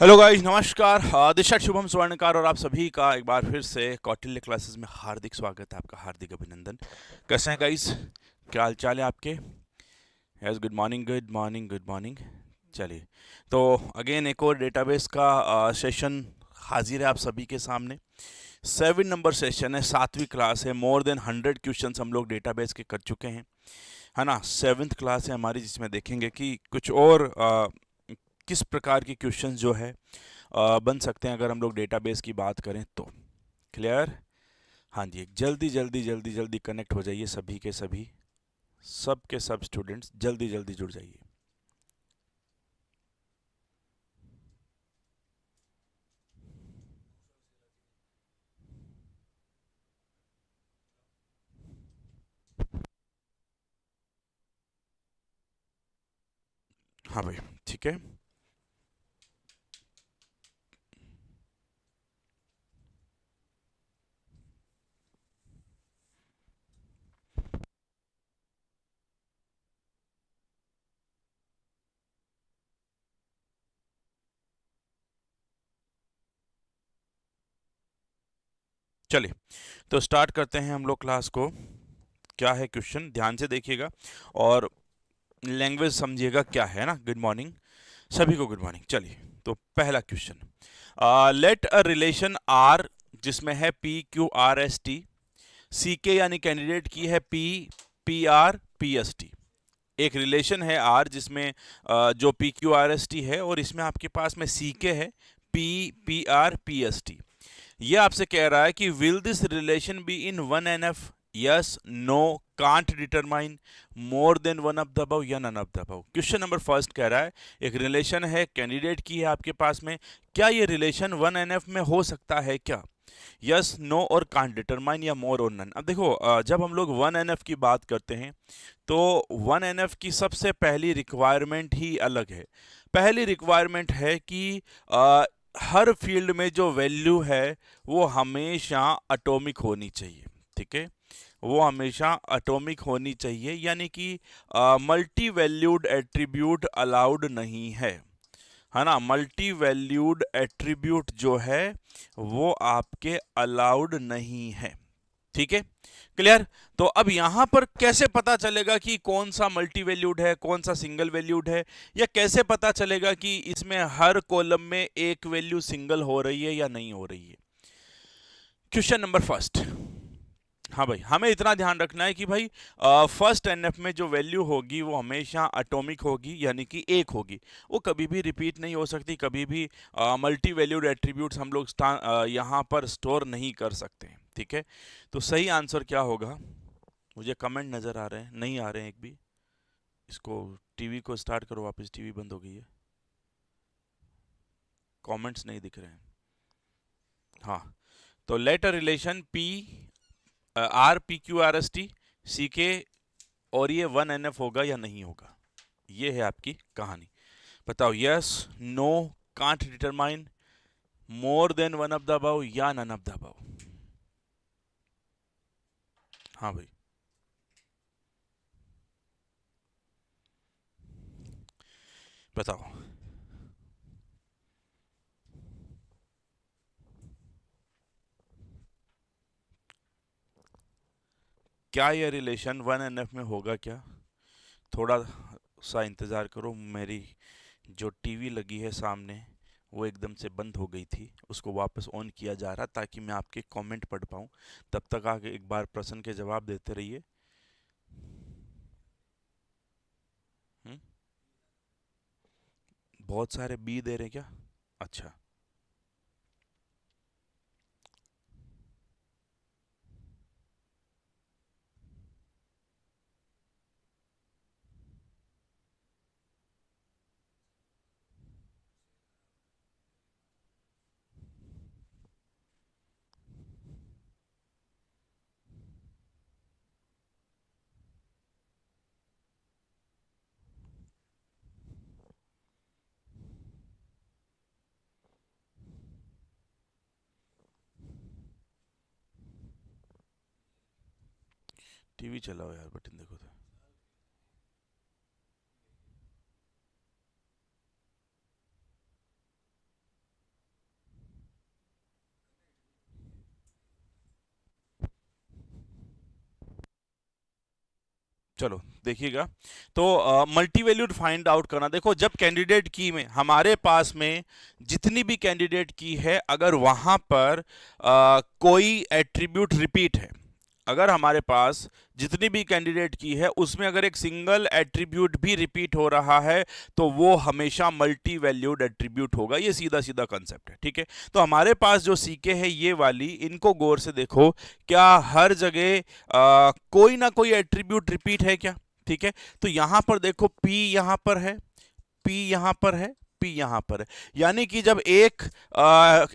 Hello guys, नमस्कार। दिशा शुभम स्वर्णकार और आप सभी का एक बार फिर से कौटिल्य क्लासेस में हार्दिक स्वागत है। आपका हार्दिक अभिनंदन। कैसे हैं गाइस? क्या हाल चाल है आपके? Yes, good morning, good morning, good morning. चलिए, तो अगेन एक और डेटाबेस का सेशन हाजिर है आप सभी के सामने। 7 नंबर सेशन है, 7वीं क्लास है। मोर देन 100 क्वेश्चंस हम लोग डेटाबेस के कर चुके हैं, है ना। 7th क्लास है हमारी, जिसमें देखेंगे कि कुछ और किस प्रकार के क्वेश्चंस जो है बन सकते हैं अगर हम लोग डेटाबेस की बात करें तो। क्लियर? हाँ जी, जल्दी जल्दी जल्दी जल्दी कनेक्ट हो जाइए सभी के सभी, सब के सब स्टूडेंट्स जल्दी जल्दी जुड़ जाइए। हाँ भाई, ठीक है। चलिए, तो स्टार्ट करते हैं हम लोग क्लास को। क्या है क्वेश्चन, ध्यान से देखिएगा और लैंग्वेज समझिएगा क्या है ना। गुड मॉर्निंग सभी को, गुड मॉर्निंग। चलिए, तो पहला question, let a relation R जिसमें है P Q R S T, C K यानी कैंडिडेट की है P P R P S T. एक रिलेशन है आर जिसमें जो P Q R S T है, और इसमें आपके पास में सी के है P P R P S T. ये आपसे कह रहा है कि will this relation be in one N F, yes, no, can't determine, more than one of the above या none of the above. Question number first कह रहा है एक रिलेशन है, कैंडिडेट की है आपके पास में, क्या ये रिलेशन वन एन एफ में हो सकता है क्या? यस, नो और कांट डिटरमाइन या मोर और नन। अब देखो, जब हम लोग वन एन एफ की बात करते हैं तो वन एन एफ की सबसे पहली रिक्वायरमेंट ही अलग है। पहली रिक्वायरमेंट है कि हर फील्ड में जो वैल्यू है वो हमेशा एटॉमिक होनी चाहिए। ठीक है, वो हमेशा एटॉमिक होनी चाहिए, यानी कि मल्टी वैल्यूड एट्रीब्यूट अलाउड नहीं है ना। मल्टी वैल्यूड एट्रीब्यूट जो है वो आपके अलाउड नहीं है। ठीक है, क्लियर? तो अब यहां पर कैसे पता चलेगा कि कौन सा मल्टी वैल्यूड है, कौन सा सिंगल वैल्यूड है, या कैसे पता चलेगा कि इसमें हर कॉलम में एक वैल्यू सिंगल हो रही है या नहीं हो रही है? Question number first. हाँ भाई, हमें इतना ध्यान रखना है कि भाई फर्स्ट एनएफ में जो वैल्यू होगी वो हमेशा एटॉमिक होगी, यानी कि एक होगी। वो कभी भी रिपीट नहीं हो सकती, कभी भी मल्टी वैल्यूड एट्रीब्यूट्स हम लोग यहाँ पर स्टोर नहीं कर सकते। ठीक है, तो सही आंसर क्या होगा? मुझे कमेंट नज़र आ रहे हैं, नहीं आ रहे हैं एक भी। इसको, टीवी को स्टार्ट करो वापस, टीवी बंद हो गई है। कमेंट्स नहीं दिख रहे हैं। हाँ, तो let a relation P R P Q R S T C K, और ये वन एन एफ होगा या नहीं होगा? ये है आपकी कहानी। बताओ, yes, no, can't determine, more than one of the above या नन ऑफ द अबव। हाँ भाई, बताओ। क्या ये रिलेशन वन एन एफ में होगा क्या? थोड़ा सा इंतज़ार करो। मेरी जो टीवी लगी है सामने वो एकदम से बंद हो गई थी, उसको वापस ऑन किया जा रहा ताकि मैं आपके कमेंट पढ़ पाऊँ। तब तक आगे एक बार प्रश्न के जवाब देते रहिए। हम्म? बहुत सारे बी दे रहे हैं क्या? अच्छा, टीवी चलाओ यार, बटन देखो तो। चलो देखिएगा। तो मल्टी वैल्यूड फाइंड आउट करना, देखो जब कैंडिडेट की में हमारे पास में जितनी भी कैंडिडेट की है, अगर वहां पर कोई एट्रीब्यूट रिपीट है, अगर हमारे पास जितनी भी कैंडिडेट की है उसमें अगर एक सिंगल एट्रीब्यूट भी रिपीट हो रहा है तो वो हमेशा मल्टी वैल्यूड एट्रीब्यूट होगा। ये सीधा सीधा कंसेप्ट है, ठीक है। तो हमारे पास जो सीके है ये वाली, इनको गौर से देखो, क्या हर जगह कोई ना कोई एट्रीब्यूट रिपीट है क्या? ठीक है, तो यहां पर देखो P यहां पर है, P यहां पर है, P यहां पर है, यानी कि जब एक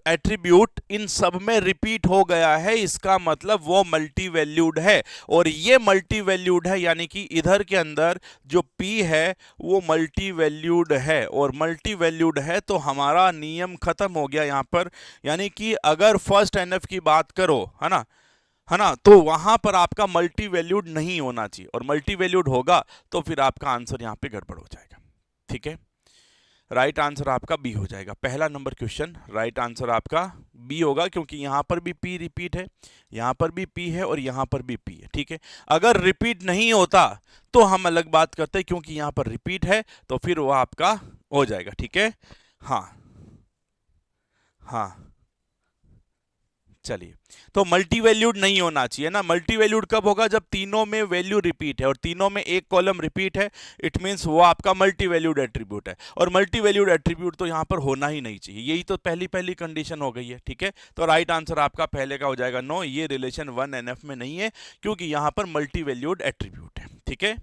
एट्रीब्यूट इन सब में रिपीट हो गया है इसका मतलब वो मल्टी वैल्यूड है, और ये मल्टी वैल्यूड है, यानी कि इधर के अंदर जो P है वो मल्टी वैल्यूड है, और मल्टी वैल्यूड है तो हमारा नियम खत्म हो गया यहां पर। यानी कि अगर फर्स्ट एनएफ की बात करो, है ना, तो वहां पर आपका मल्टी वैल्यूड नहीं होना चाहिए, और मल्टी वैल्यूड होगा तो फिर आपका आंसर यहां पे गड़बड़ हो जाएगा, ठीक है। राइट आंसर आपका बी हो जाएगा। पहला नंबर क्वेश्चन राइट आंसर आपका बी होगा, क्योंकि यहां पर भी पी रिपीट है, यहां पर भी पी है, और यहां पर भी पी है, ठीक है। अगर रिपीट नहीं होता तो हम अलग बात करते हैं, क्योंकि यहां पर रिपीट है तो फिर वो आपका हो जाएगा, ठीक है। हाँ हाँ, चलिए, तो मल्टी वैल्यूड नहीं होना चाहिए ना। मल्टी वैल्यूड कब होगा? जब तीनों में वैल्यू रिपीट है और तीनों में एक कॉलम रिपीट है, इट मींस वो आपका मल्टी वैल्यूड एट्रीब्यूट है, और मल्टी वैल्यूड एट्रीब्यूट तो यहां पर होना ही नहीं चाहिए। यही तो पहली पहली कंडीशन हो गई है, ठीक है। तो राइट आंसर आपका पहले का हो जाएगा नो, ये रिलेशन 1NF में नहीं है, क्योंकि यहां पर मल्टी वैल्यूड एट्रीब्यूट है, ठीक है।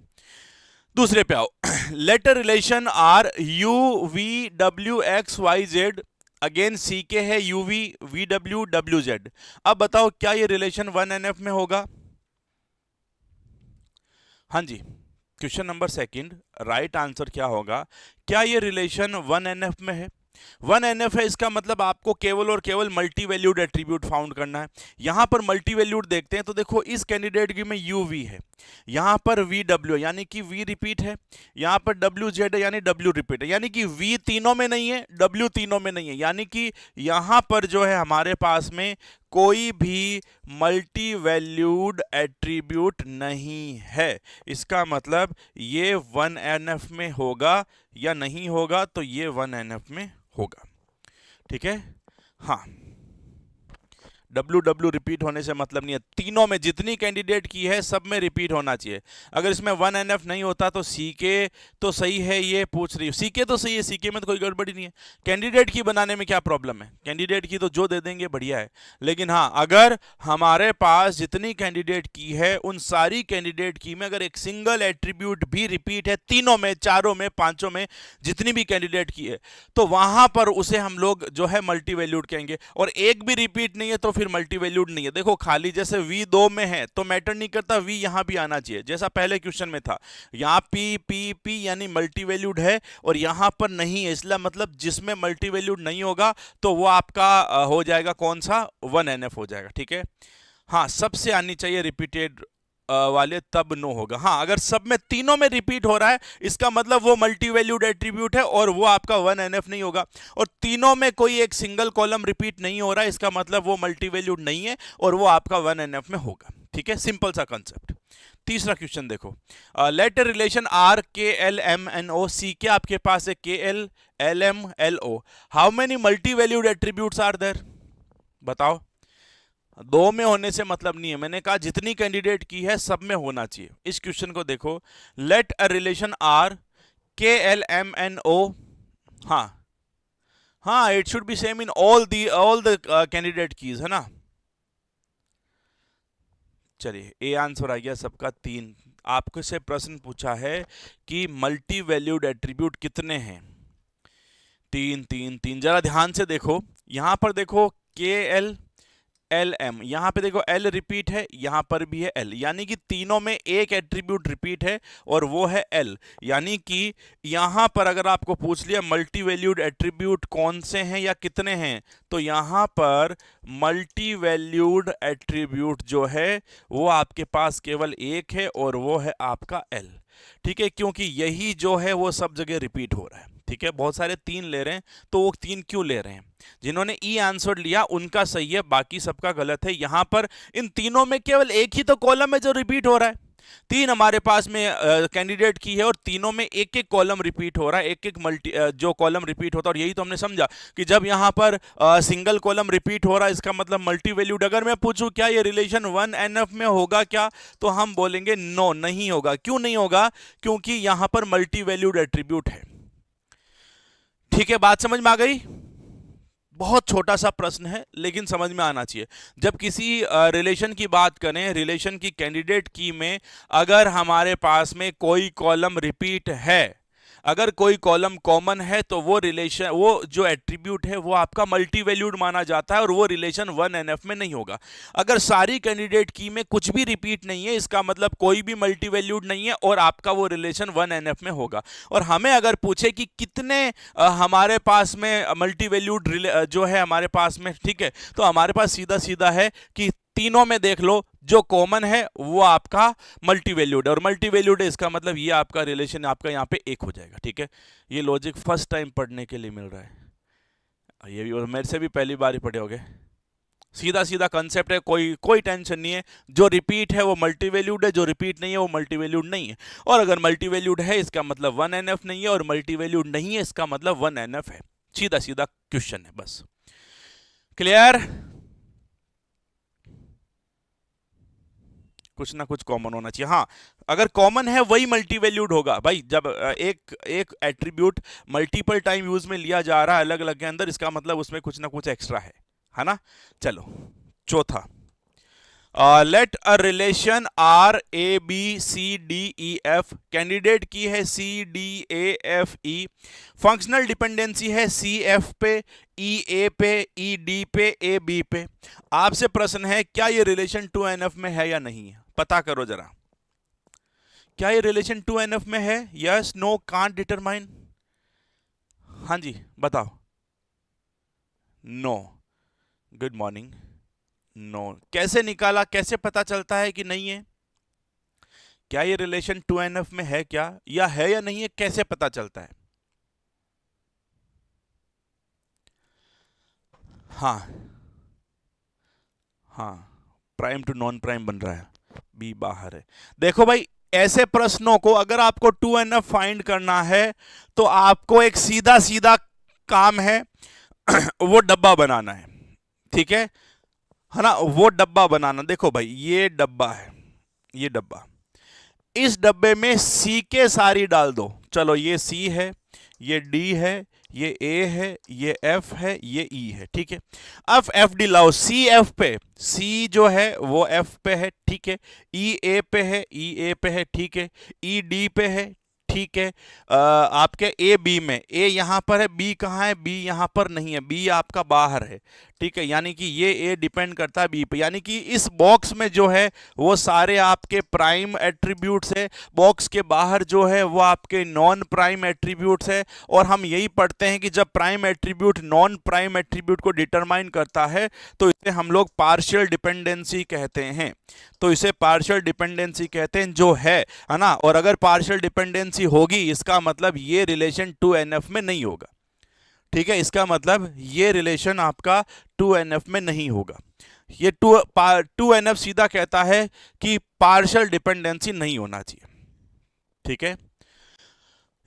दूसरे पे आओ। Let a relation R U V W X Y Z, again C K है UV V W W Z. अब बताओ क्या ये रिलेशन 1NF में होगा? हाँ जी, question number second, right answer क्या होगा? क्या ये रिलेशन 1NF में है? 1NF है, इसका मतलब आपको केवल और केवल मल्टी वैल्यूड एट्रीब्यूट फाउंड करना है। यहां पर मल्टी वैल्यूड देखते हैं तो देखो इस कैंडिडेट की में UV है, यहां पर VW यानी कि V रिपीट है, यहां पर WZ है यानी W रिपीट है, यानी कि V तीनों में नहीं है, W तीनों में नहीं है, यानी कि यहां पर जो है हमारे पास में कोई भी मल्टी वैल्यूड एट्रीब्यूट नहीं है। इसका मतलब ये 1NF में होगा या नहीं होगा? तो ये 1NF में होगा, ठीक है। हाँ, WW रिपीट होने से मतलब नहीं है, तीनों में जितनी कैंडिडेट की है सब में रिपीट होना चाहिए। अगर इसमें 1NF नहीं होता तो CK तो सही है, ये पूछ रही है CK तो सही है, CK में तो कोई गड़बड़ी नहीं है। कैंडिडेट की बनाने में क्या प्रॉब्लम है? कैंडिडेट की तो जो दे देंगे बढ़िया है, लेकिन हाँ अगर हमारे पास जितनी कैंडिडेट की है उन सारी कैंडिडेट की में अगर एक सिंगल एट्रीब्यूट भी रिपीट है, तीनों में, चारों में, पांचों में, जितनी भी कैंडिडेट की है, तो वहां पर उसे हम लोग जो है मल्टी वैल्यूड कहेंगे, और एक भी रिपीट नहीं है तो फिर मल्टी वैल्यूड नहीं है। देखो खाली जैसे V 2 में है तो मैटर नहीं करता, V यहां भी आना चाहिए, जैसा पहले क्वेश्चन में था, यहां P P P यानी मल्टी वैल्यूड है और यहां पर नहीं है, इसलिए मतलब जिसमें मल्टी वैल्यूड नहीं होगा तो वो आपका हो जाएगा कौन सा? 1NF हो जाएगा, ठीक है। हाँ, सबसे आनी चाहिए रिपीटेड वाले, तब नो होगा। हाँ, अगर सब में तीनों में रिपीट हो रहा है इसका मतलब वो मल्टी वैल्यूड एट्रीब्यूट है और वो आपका 1NF नहीं होगा, और तीनों में कोई एक सिंगल कॉलम रिपीट नहीं हो रहा है इसका मतलब वो मल्टी वैल्यूड नहीं है और वो आपका 1NF में होगा, ठीक है। सिंपल सा कंसेप्ट। तीसरा क्वेश्चन देखो, let relation R K L M N O, C K आपके पास है KL LM LO, how many multi valued attributes are there? बताओ। दो में होने से मतलब नहीं है, मैंने कहा जितनी कैंडिडेट की है सब में होना चाहिए। इस क्वेश्चन को देखो, let a relation R KLMNO, हाँ हाँ, it should be same in all the candidate keys, है ना। चलिए, ए आंसर आ गया सबका 3। आपको से प्रश्न पूछा है कि मल्टी वैल्यूड एट्रीब्यूट कितने हैं? 3 3 3। जरा ध्यान से देखो, यहां पर देखो KL LM, यहां पे देखो L रिपीट है, यहां पर भी है L, यानी कि तीनों में एक एट्रीब्यूट रिपीट है और वो है L, यानी कि यहां पर अगर आपको पूछ लिया मल्टी वैल्यूड एट्रीब्यूट कौन से हैं या कितने हैं, तो यहां पर मल्टी वैल्यूड एट्रीब्यूट जो है वो आपके पास केवल एक है और वो है आपका L, ठीक है, क्योंकि यही जो है वो सब जगह रिपीट हो रहा है, ठीक है। बहुत सारे 3 ले रहे हैं तो वो 3 क्यों ले रहे हैं? जिन्होंने ई आंसर लिया उनका सही है, बाकी सबका गलत है। यहां पर इन तीनों में केवल एक ही तो कॉलम है जो रिपीट हो रहा है, तीन हमारे पास में कैंडिडेट की है और तीनों में एक एक कॉलम रिपीट हो रहा है, एक एक मल्टी जो कॉलम रिपीट होता है। और यही तो हमने समझा कि जब यहां पर सिंगल कॉलम रिपीट हो रहा है इसका मतलब मल्टी वैल्यूड। अगर मैं पूछूं क्या ये रिलेशन 1NF में होगा क्या, तो हम बोलेंगे नो, नहीं होगा। क्यों नहीं होगा? क्योंकि यहां पर मल्टी वैल्यूड एट्रीब्यूट है। ठीक है, बात समझ में आ गई? बहुत छोटा सा प्रश्न है लेकिन समझ में आना चाहिए। जब किसी रिलेशन की बात करें, रिलेशन की कैंडिडेट की में अगर हमारे पास में कोई कॉलम रिपीट है, अगर कोई कॉलम कॉमन है, तो वो रिलेशन, वो जो एट्रीब्यूट है वो आपका मल्टी वैल्यूड माना जाता है और वो रिलेशन 1NF में नहीं होगा। अगर सारी कैंडिडेट की में कुछ भी रिपीट नहीं है, इसका मतलब कोई भी मल्टी वैल्यूड नहीं है और आपका वो रिलेशन 1NF में होगा। और हमें अगर पूछे कि कितने हमारे पास में मल्टी वैल्यूड जो है हमारे पास में, ठीक है, तो हमारे पास सीधा सीधा है कि तीनों में देख लो जो कॉमन है वो आपका मल्टी वैल्यूड है, और मल्टी वैल्यूड है इसका मतलब ये आपका रिलेशन आपका यहाँ पे एक हो जाएगा। ठीक है, ये लॉजिक फर्स्ट टाइम पढ़ने के लिए मिल रहा है, ये भी मेरे से भी पहली बार ही पढ़े होगे। सीधा सीधा कंसेप्ट है, कोई टेंशन नहीं है। जो रिपीट है वो मल्टी वैल्यूड है, जो रिपीट नहीं है वो मल्टी वैल्यूड नहीं है। और अगर मल्टी वैल्यूड है इसका मतलब 1NF नहीं है, और मल्टी वैल्यूड नहीं है इसका मतलब 1NF है। सीधा सीधा क्वेश्चन है, बस। क्लियर? कुछ ना कुछ कॉमन होना चाहिए। हाँ, अगर कॉमन है वही मल्टी वैल्यूड होगा भाई। जब एक एट्रीब्यूट मल्टीपल टाइम यूज में लिया जा रहा है अलग अलग के अंदर, इसका मतलब उसमें कुछ ना कुछ एक्स्ट्रा है ना। चलो चौथा, let a relation R A B C D E F, candidate की है C D A F E, functional dependency है सी एफ पे, ई ए पे, ई डी पे, ए बी पे। आपसे प्रश्न है क्या ये रिलेशन 2NF में है या नहीं है? पता करो जरा, क्या ये रिलेशन 2NF में है? Yes, no, can't determine? हाँ जी बताओ। No, good morning. नो, कैसे निकाला, कैसे पता चलता है कि नहीं है? क्या ये रिलेशन 2NF में है क्या, या है या नहीं है, कैसे पता चलता है? हाँ हाँ, प्राइम टू नॉन प्राइम बन रहा है, बी बाहर है। देखो भाई, ऐसे प्रश्नों को अगर आपको 2NF फाइंड करना है तो आपको एक सीधा सीधा काम है वो डब्बा बनाना है। ठीक है ना, वो डब्बा बनाना। देखो भाई, ये डब्बा है, ये डब्बा, इस डब्बे में सी के सारी डाल दो। चलो, ये सी है, ये डी है, ये ए है, ये एफ है, ये ई है। ठीक है, अब एफ डी लाओ। सी एफ पे, सी जो है वो एफ पे है, ठीक है, ई ए पे है, ई ए पे है, ठीक है, ई डी पे है, ठीक है, आपके ए बी में, ए यहां पर है, बी कहां है, बी यहां पर नहीं है, बी आपका बाहर है। ठीक है, यानी कि ये ए डिपेंड करता है बी पे, यानी कि इस बॉक्स में जो है वो सारे आपके प्राइम एट्रीब्यूट्स है, बॉक्स के बाहर जो है वो आपके नॉन प्राइम एट्रीब्यूट्स है। और हम यही पढ़ते हैं कि जब prime attribute non prime attribute को डिटरमाइन करता है तो इसे हम लोग पार्शियल डिपेंडेंसी कहते हैं। तो इसे पार्शियल डिपेंडेंसी कहते हैं जो है ना। और अगर पार्शियल डिपेंडेंसी होगी इसका मतलब ये रिलेशन 2NF में नहीं होगा। ठीक है, इसका मतलब ये रिलेशन आपका 2NF में नहीं होगा। ये 2NF सीधा कहता है कि पार्शियल डिपेंडेंसी नहीं होना चाहिए। ठीक है,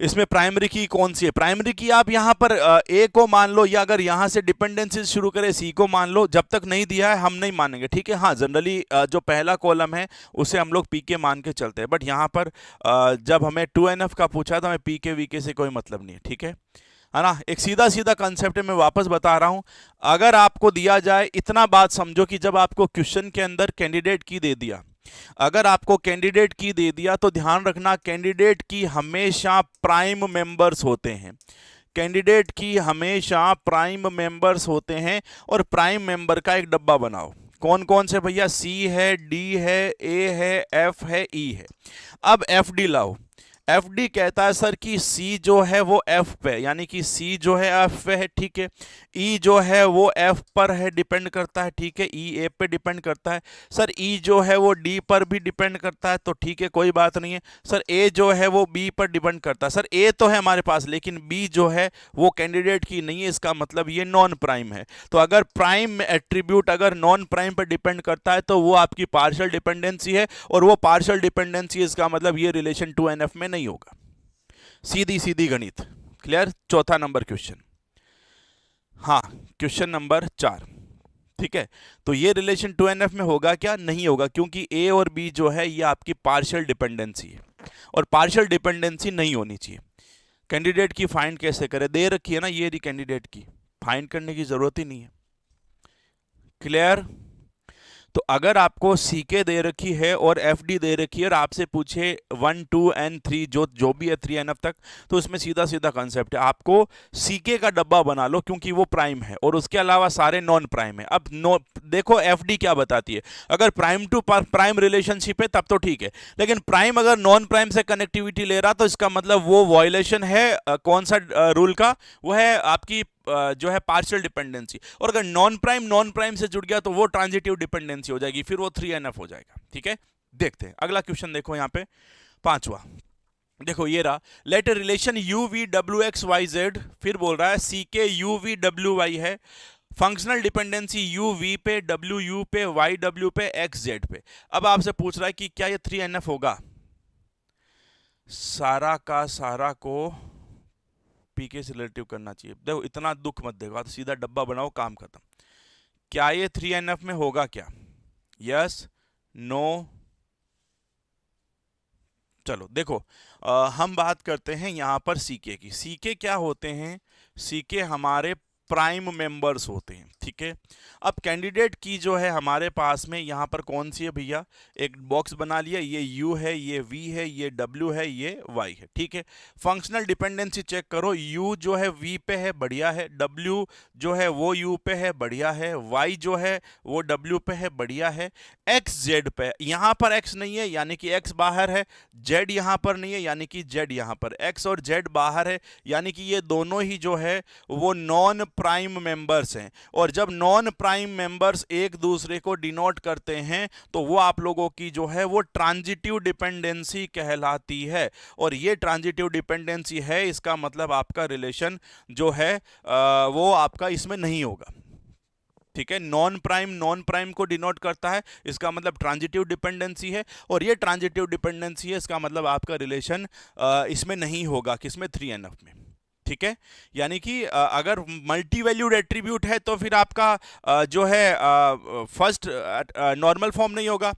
इसमें प्राइमरी की कौन सी है? प्राइमरी की आप यहां पर ए को मान लो, या अगर यहां से डिपेंडेंसी शुरू करें सी को मान लो। जब तक नहीं दिया है हम नहीं मानेंगे। ठीक है, हाँ, जनरली जो पहला कॉलम है उसे हम लोग पी के मान के चलते हैं, बट यहां पर जब हमें 2NF का पूछा तो हमें पी के वी के से कोई मतलब नहीं है। ठीक है ना, एक सीधा सीधा कंसेप्ट मैं वापस बता रहा हूं। अगर आपको दिया जाए, इतना बात समझो कि जब आपको क्वेश्चन के अंदर कैंडिडेट की दे दिया, अगर आपको कैंडिडेट की दे दिया तो ध्यान रखना, कैंडिडेट की हमेशा प्राइम मेंबर्स होते हैं। कैंडिडेट की हमेशा प्राइम मेंबर्स होते हैं, और प्राइम मेंबर का एक डब्बा बनाओ। कौन कौन से भैया? सी है, डी है, ए है, एफ है, ई है। अब एफ डी लाओ। एफ डी कहता है सर कि सी जो है वो एफ पे, यानी कि सी जो है एफ पे है, ठीक है। ई जो है वो एफ पर है, डिपेंड करता है, ठीक है। ई ए पे डिपेंड करता है। सर ई जो है वो डी पर भी डिपेंड करता है, तो ठीक है, कोई बात नहीं है। सर ए जो है वो बी पर डिपेंड करता है। सर ए तो है हमारे पास, लेकिन बी जो है वो कैंडिडेट की नहीं है, इसका मतलब ये नॉन प्राइम है। तो अगर प्राइम एट्रीब्यूट अगर नॉन प्राइम पर डिपेंड करता है तो वो आपकी पार्शियल डिपेंडेंसी है, और वो पार्शियल डिपेंडेंसी इसका मतलब ये रिलेशन 2NF में नहीं होगा। सीधी सीधी गणित, क्लियर। चौथा नंबर क्वेश्चन, हाँ क्वेश्चन नंबर 4, ठीक है। तो ये रिलेशन 2NF में होगा क्या? नहीं होगा, क्योंकि ए और बी जो है ये आपकी पार्शियल डिपेंडेंसी है, और पार्शियल डिपेंडेंसी नहीं होनी चाहिए। कैंडिडेट की फाइंड कैसे करें? दे रखी है ना ये रही कैंडिडेट की, फाइंड करने की जरूरत ही नहीं है, क्लियर। तो अगर आपको सीके दे रखी है और एफडी दे रखी है और आपसे पूछे 1 2 एंड 3 जो भी है 3NF तक, तो इसमें सीधा सीधा कॉन्सेप्ट है, आपको सीके का डब्बा बना लो क्योंकि वो प्राइम है, और उसके अलावा सारे नॉन प्राइम है। अब देखो एफडी क्या बताती है, अगर प्राइम टू प्राइम रिलेशनशिप है तब तो ठीक है, लेकिन प्राइम अगर नॉन प्राइम से कनेक्टिविटी ले रहा तो इसका मतलब वो वायलेशन है कौन सा रूल का? वो है आपकी जो है पार्शियल डिपेंडेंसी। और अगर नॉन प्राइम से जुड़ गया तो वो ट्रांजिटिव डिपेंडेंसी हो जाएगी, फिर वो 3NF हो जाएगा, ठीक है। देखते हैं अगला क्वेश्चन, देखो यहाँ पे 5वां, देखो ये रहा, let relation U V W X Y Z, फिर बोल रहा है C K U V W Y है, फंक्शनल डिपेंडेंसी यू वी पे, डब्ल्यू यू पे, वाई डब्ल्यू पे, एक्स जेड पे। अब आपसे पूछ रहा है कि क्या ये 3NF होगा? सारा का सारा को पीके से रिलेटिव करना चाहिए। देखो इतना दुख मत देखो, तो सीधा डब्बा बनाओ, काम खत्म। क्या ये 3NF में होगा क्या? Yes, no. चलो देखो हम बात करते हैं यहां पर सीके की। सीके क्या होते हैं? सीके हमारे प्राइम मेंबर्स होते हैं, ठीक है। अब कैंडिडेट की जो है हमारे पास में यहाँ पर कौन सी है भैया? एक बॉक्स बना लिया, ये U है, ये V है, ये W है, ये Y है, ठीक है। फंक्शनल डिपेंडेंसी चेक करो, U जो है V पे है, बढ़िया है। W जो है वो U पे है, बढ़िया है। Y जो है वो W पे है, बढ़िया है। X Z पे, यहाँ पर X नहीं है यानी कि X बाहर है, Z यहाँ पर नहीं है यानी कि Z यहाँ पर, X और Z बाहर है यानी कि ये दोनों ही जो है वो नॉन प्राइम मेंबर्स हैं। और जब नॉन प्राइम मेंबर्स एक दूसरे को डिनोट करते हैं तो वो आप लोगों की जो है वो ट्रांजिटिव डिपेंडेंसी कहलाती है। और ये ट्रांजिटिव डिपेंडेंसी है, इसका मतलब आपका रिलेशन जो है वो आपका इसमें नहीं होगा, ठीक है। नॉन प्राइम को डिनोट करता है, इसका मतलब ट्रांजिटिव डिपेंडेंसी है, और ये ट्रांजिटिव डिपेंडेंसी है, इसका मतलब आपका रिलेशन इसमें नहीं होगा, किसमें? 3NF में, ठीक है। यानी कि अगर मल्टी वैल्यूड एट्रीब्यूट है तो फिर आपका जो है फर्स्ट नॉर्मल फॉर्म नहीं होगा।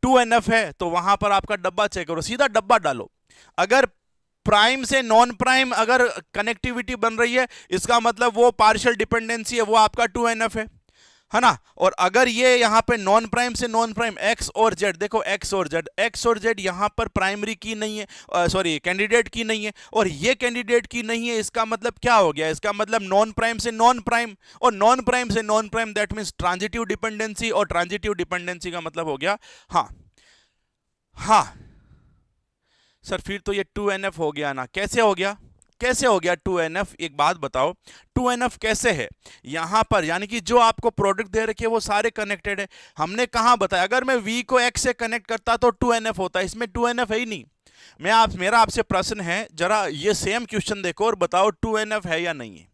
2NF है तो वहां पर आपका डब्बा चेक करो, सीधा डब्बा डालो। अगर प्राइम से नॉन प्राइम अगर कनेक्टिविटी बन रही है, इसका मतलब वो पार्शियल डिपेंडेंसी है, वो आपका 2NF है ना। और अगर ये यहां पे नॉन प्राइम से नॉन प्राइम एक्स और जेड, देखो एक्स और जेड यहां पर प्राइमरी की नहीं है, सॉरी कैंडिडेट की नहीं है, और ये कैंडिडेट की नहीं है, इसका मतलब क्या हो गया? इसका मतलब नॉन प्राइम से नॉन प्राइम, और नॉन प्राइम से non prime, that means transitive dependency, और ट्रांजिटिव डिपेंडेंसी का मतलब हो गया हाँ हाँ सर फिर तो ये 2NF हो गया ना। कैसे हो गया? कैसे हो गया 2NF? एक बात बताओ, 2NF कैसे है? यहां पर यानी कि जो आपको प्रोडक्ट दे रखे वो सारे कनेक्टेड है। हमने कहां बताया? अगर मैं V को X से कनेक्ट करता तो 2NF होता, इसमें 2NF है ही नहीं। मेरा आपसे प्रश्न है, जरा ये सेम क्वेश्चन देखो और बताओ 2NF है या नहीं है।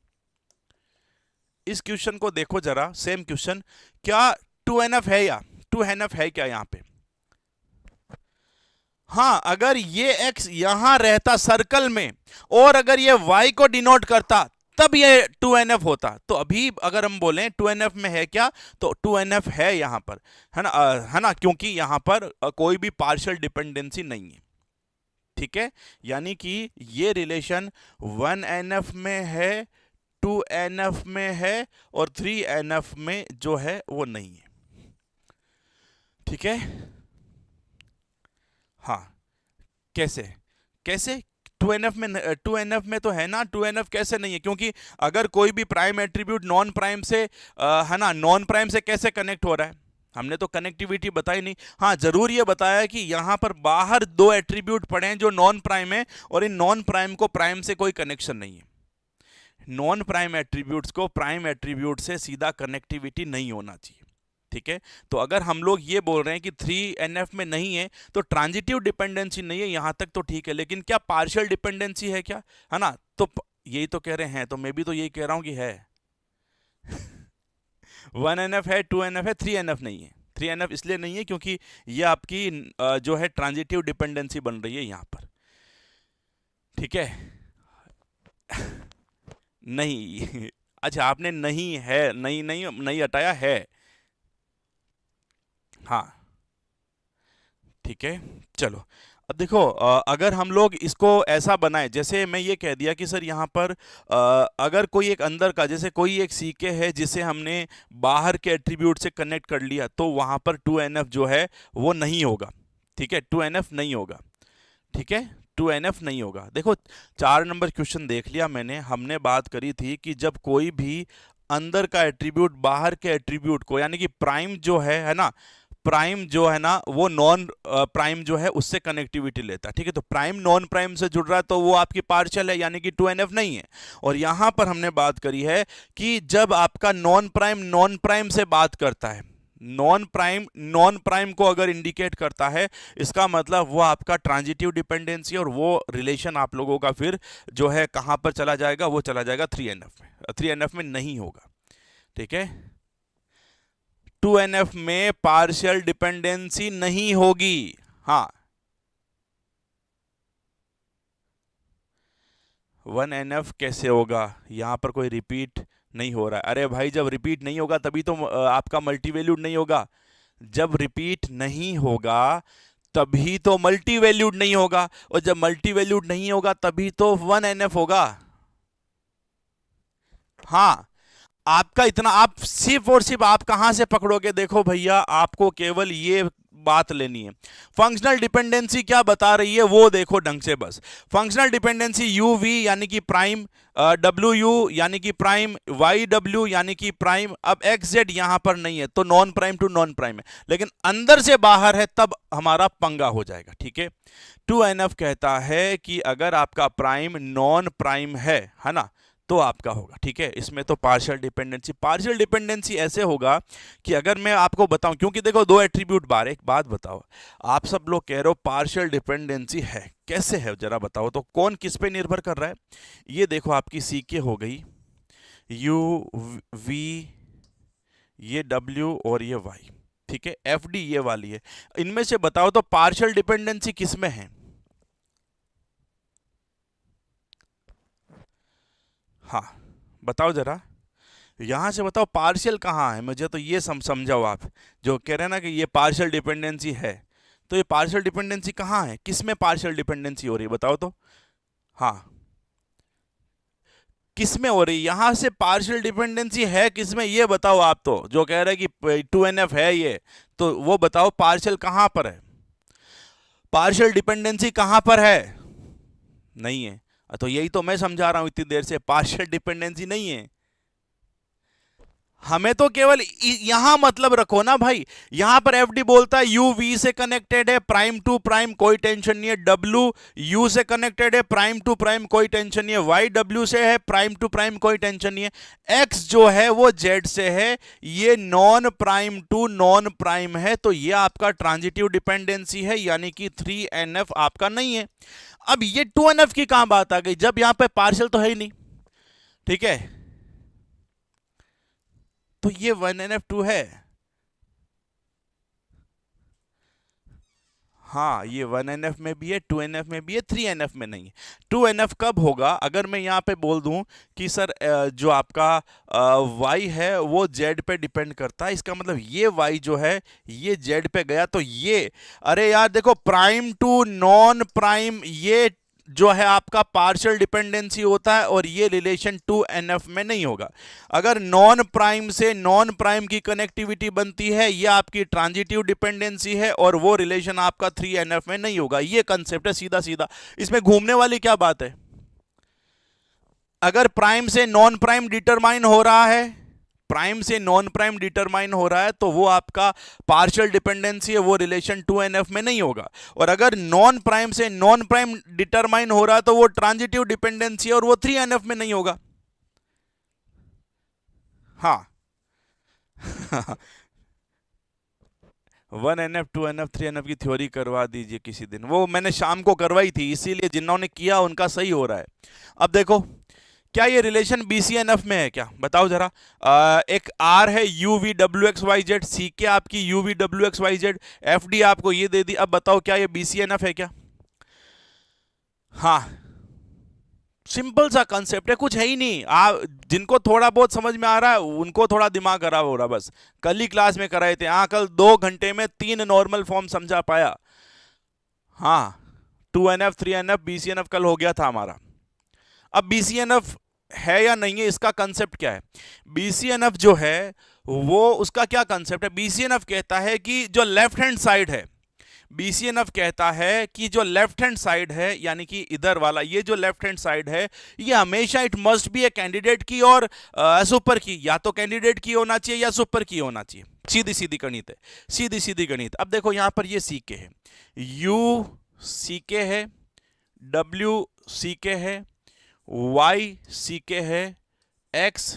इस क्वेश्चन को देखो जरा, सेम क्वेश्चन, क्या 2NF है या 2NF है क्या यहां पे? हाँ, अगर ये x यहां रहता सर्कल में और अगर ये y को डिनोट करता तब ये 2NF होता। तो अभी अगर हम बोलें 2NF में है क्या, तो 2NF है यहां पर, है ना, क्योंकि यहां पर कोई भी पार्शियल डिपेंडेंसी नहीं है, ठीक है। यानी कि ये रिलेशन 1NF में है, 2NF में है, और 3NF में जो है वो नहीं है, ठीक है। हाँ, कैसे कैसे 2NF में तो है ना, 2NF कैसे नहीं है? क्योंकि अगर कोई भी प्राइम एट्रीब्यूट नॉन प्राइम से है ना, नॉन प्राइम से कैसे कनेक्ट हो रहा है? हमने तो कनेक्टिविटी बताई नहीं। हाँ, जरूर ये बताया कि यहां पर बाहर दो एट्रीब्यूट पड़े हैं जो नॉन प्राइम है, और इन नॉन प्राइम को प्राइम से कोई कनेक्शन नहीं है। नॉन प्राइम एट्रीब्यूट्स को प्राइम एट्रीब्यूट से सीधा कनेक्टिविटी नहीं होना चाहिए। ठीक है, तो अगर हम लोग ये बोल रहे हैं कि 3NF में नहीं है तो ट्रांजिटिव डिपेंडेंसी नहीं है, यहां तक तो ठीक है। लेकिन क्या पार्शियल डिपेंडेंसी है क्या, है ना? तो यही तो कह रहे हैं, तो मैं भी तो यही कह रहा हूं कि है। 1NF है, 2NF है, 3NF नहीं है। 3NF इसलिए नहीं है क्योंकि ये आपकी जो है ट्रांजिटिव डिपेंडेंसी बन रही है यहां पर। ठीक है। नहीं। अच्छा, आपने नहीं है, नहीं नहीं नहीं हटाया है। हाँ, ठीक है। चलो, अब देखो, अगर हम लोग इसको ऐसा बनाए, जैसे मैं ये कह दिया कि सर यहाँ पर अगर कोई एक अंदर का, जैसे कोई एक सीके है जिसे हमने बाहर के एट्रीब्यूट से कनेक्ट कर लिया, तो वहाँ पर 2NF जो है वो नहीं होगा। ठीक है, 2NF नहीं होगा। ठीक है, 2NF नहीं होगा। देखो, 4 नंबर क्वेश्चन देख लिया मैंने, हमने बात करी थी कि जब कोई भी अंदर का एट्रीब्यूट बाहर के एट्रीब्यूट को, यानी कि प्राइम जो है ना, प्राइम जो है ना वो नॉन प्राइम जो है उससे कनेक्टिविटी लेता है। ठीक है, तो प्राइम नॉन प्राइम से जुड़ रहा है तो वो आपकी पार्शियल है, यानी कि 2NF नहीं है। और यहां पर हमने बात करी है कि जब आपका नॉन प्राइम से बात करता है, नॉन प्राइम को अगर इंडिकेट करता है, इसका मतलब वो आपका ट्रांजिटिव डिपेंडेंसी, और वो रिलेशन आप लोगों का फिर जो है कहां पर चला जाएगा, वो चला जाएगा 3NF में। 3NF में नहीं होगा। ठीक है, 2NF में पार्शियल डिपेंडेंसी नहीं होगी। हाँ, 1NF कैसे होगा? यहां पर कोई रिपीट नहीं हो रहा है। अरे भाई, जब रिपीट नहीं होगा तभी तो आपका मल्टीवैल्यूड नहीं होगा। जब रिपीट नहीं होगा तभी तो मल्टीवैल्यूड नहीं होगा, और जब मल्टीवैल्यूड नहीं होगा तभी तो 1NF होगा। हाँ, आपका इतना, आप सिर्फ और सिर्फ आप कहां से पकड़ोगे? देखो भैया, आपको केवल ये बात लेनी है। फंक्शनल डिपेंडेंसी क्या बता रही है वो देखो ढंग से बस। फंक्शनल डिपेंडेंसी यू वी यानी कि प्राइम, डब्ल्यू यू यानी कि प्राइम, वाई डब्ल्यू यानी कि प्राइम। अब एक्स जेड यहां पर नहीं है तो non prime to non prime है, लेकिन अंदर से बाहर है तब हमारा पंगा हो जाएगा। ठीक है, 2NF कहता है कि अगर आपका प्राइम नॉन प्राइम है ना, तो आपका होगा। ठीक है, इसमें तो पार्शियल डिपेंडेंसी ऐसे होगा कि अगर मैं आपको बताऊं, क्योंकि देखो दो एट्रीब्यूट बार, एक बात बताओ, आप सब लोग कह रहे हो पार्शियल डिपेंडेंसी है, कैसे है जरा बताओ तो, कौन किस पे निर्भर कर रहा है? ये देखो आपकी सीके हो गई, यू वी, ये डब्ल्यू और ये वाई। ठीक है, एफडी ये वाली है। इनमें से बताओ तो पार्शियल डिपेंडेंसी किस में है? हाँ, बताओ जरा, यहां से बताओ पार्शियल कहाँ है, मुझे तो ये समझाओ। आप जो कह रहे हैं ना कि ये पार्शियल डिपेंडेंसी है, तो ये पार्शियल डिपेंडेंसी कहाँ है, किस में पार्शियल डिपेंडेंसी हो रही है बताओ तो। हाँ, किस में हो रही है? यहां से पार्शियल डिपेंडेंसी है किस में, ये बताओ आप तो, जो कह रहे हैं कि 2NF है ये, तो वो बताओ पार्शियल कहां पर है, पार्शियल डिपेंडेंसी कहां पर है? नहीं है। तो यही तो मैं समझा रहा हूं इतनी देर से, पार्शियल डिपेंडेंसी नहीं है। हमें तो केवल यहां मतलब रखो ना भाई, यहां पर एफडी बोलता है यू वी से कनेक्टेड है, प्राइम टू प्राइम कोई टेंशन नहीं है, डब्ल्यू यू से कनेक्टेड है, प्राइम टू प्राइम कोई टेंशन नहीं है, वाई डब्ल्यू से है, प्राइम टू प्राइम कोई टेंशन नहीं है, एक्स जो है वो जेड से है, ये non prime to non prime है, तो ये आपका ट्रांजिटिव डिपेंडेंसी है, यानी कि 3NF आपका नहीं है। अब ये 2NF की कहां बात आ गई, जब यहां पे पार्शियल तो है ही नहीं। ठीक है, तो ये 1NF2 है। हाँ, ये 1NF में भी है, 2NF में भी है, 3NF में नहीं है। 2NF कब होगा? अगर मैं यहाँ पे बोल दूं कि सर जो आपका y है वो z पे डिपेंड करता है, इसका मतलब ये y जो है ये z पे गया, तो ये, अरे यार देखो, प्राइम टू नॉन प्राइम ये जो है आपका पार्शियल डिपेंडेंसी होता है, और ये रिलेशन 2NF में नहीं होगा। अगर नॉन प्राइम से नॉन प्राइम की कनेक्टिविटी बनती है, ये आपकी ट्रांजिटिव डिपेंडेंसी है, और वो रिलेशन आपका 3NF में नहीं होगा। ये कंसेप्ट है सीधा सीधा, इसमें घूमने वाली क्या बात है? अगर प्राइम से नॉन प्राइम डिटरमाइन हो रहा है, प्राइम से नॉन प्राइम डिटरमाइन हो रहा है तो वो आपका पार्शियल डिपेंडेंसी है, वो रिलेशन 2NF में नहीं होगा। और अगर नॉन प्राइम से नॉन प्राइम डिटरमाइन हो रहा है तो वो ट्रांजिटिव डिपेंडेंसी है और वो 3NF में नहीं होगा। हाँ 1NF 2NF 3NF की थ्योरी करवा दीजिए किसी दिन, वो मैंने शाम को करवाई थी, इसीलिए जिन्होंने किया उनका सही हो रहा है। अब देखो क्या ये रिलेशन BCNF में है क्या, बताओ जरा। एक R है UVWXYZ, CK आपकी UVWXYZ, FD आपको ये दे दी। अब बताओ क्या ये BCNF है क्या? हाँ सिंपल सा कंसेप्ट है, कुछ है ही नहीं। जिनको थोड़ा बहुत समझ में आ रहा है उनको थोड़ा दिमाग खराब हो रहा बस। कल ही क्लास में कराए थे, कल 2 घंटे में 3 नॉर्मल फॉर्म समझा पाया। हाँ 2NF 3NF BCNF कल हो गया था हमारा। अब BCNF है या नहीं है, इसका कंसेप्ट क्या है? BCNF जो है वो उसका क्या कंसेप्ट है? BCNF कहता है कि जो लेफ्ट हैंड साइड है, BCNF कहता है कि जो लेफ्ट हैंड साइड है यानी कि इधर वाला ये जो लेफ्ट हैंड साइड है ये हमेशा it must be a candidate की और सुपर की, या तो कैंडिडेट की होना चाहिए या सुपर की होना चाहिए। सीधी सीधी गणित है, सीधी सीधी गणित। अब देखो यहां पर ये CK है, U CK है, W CK है, Y CK है, X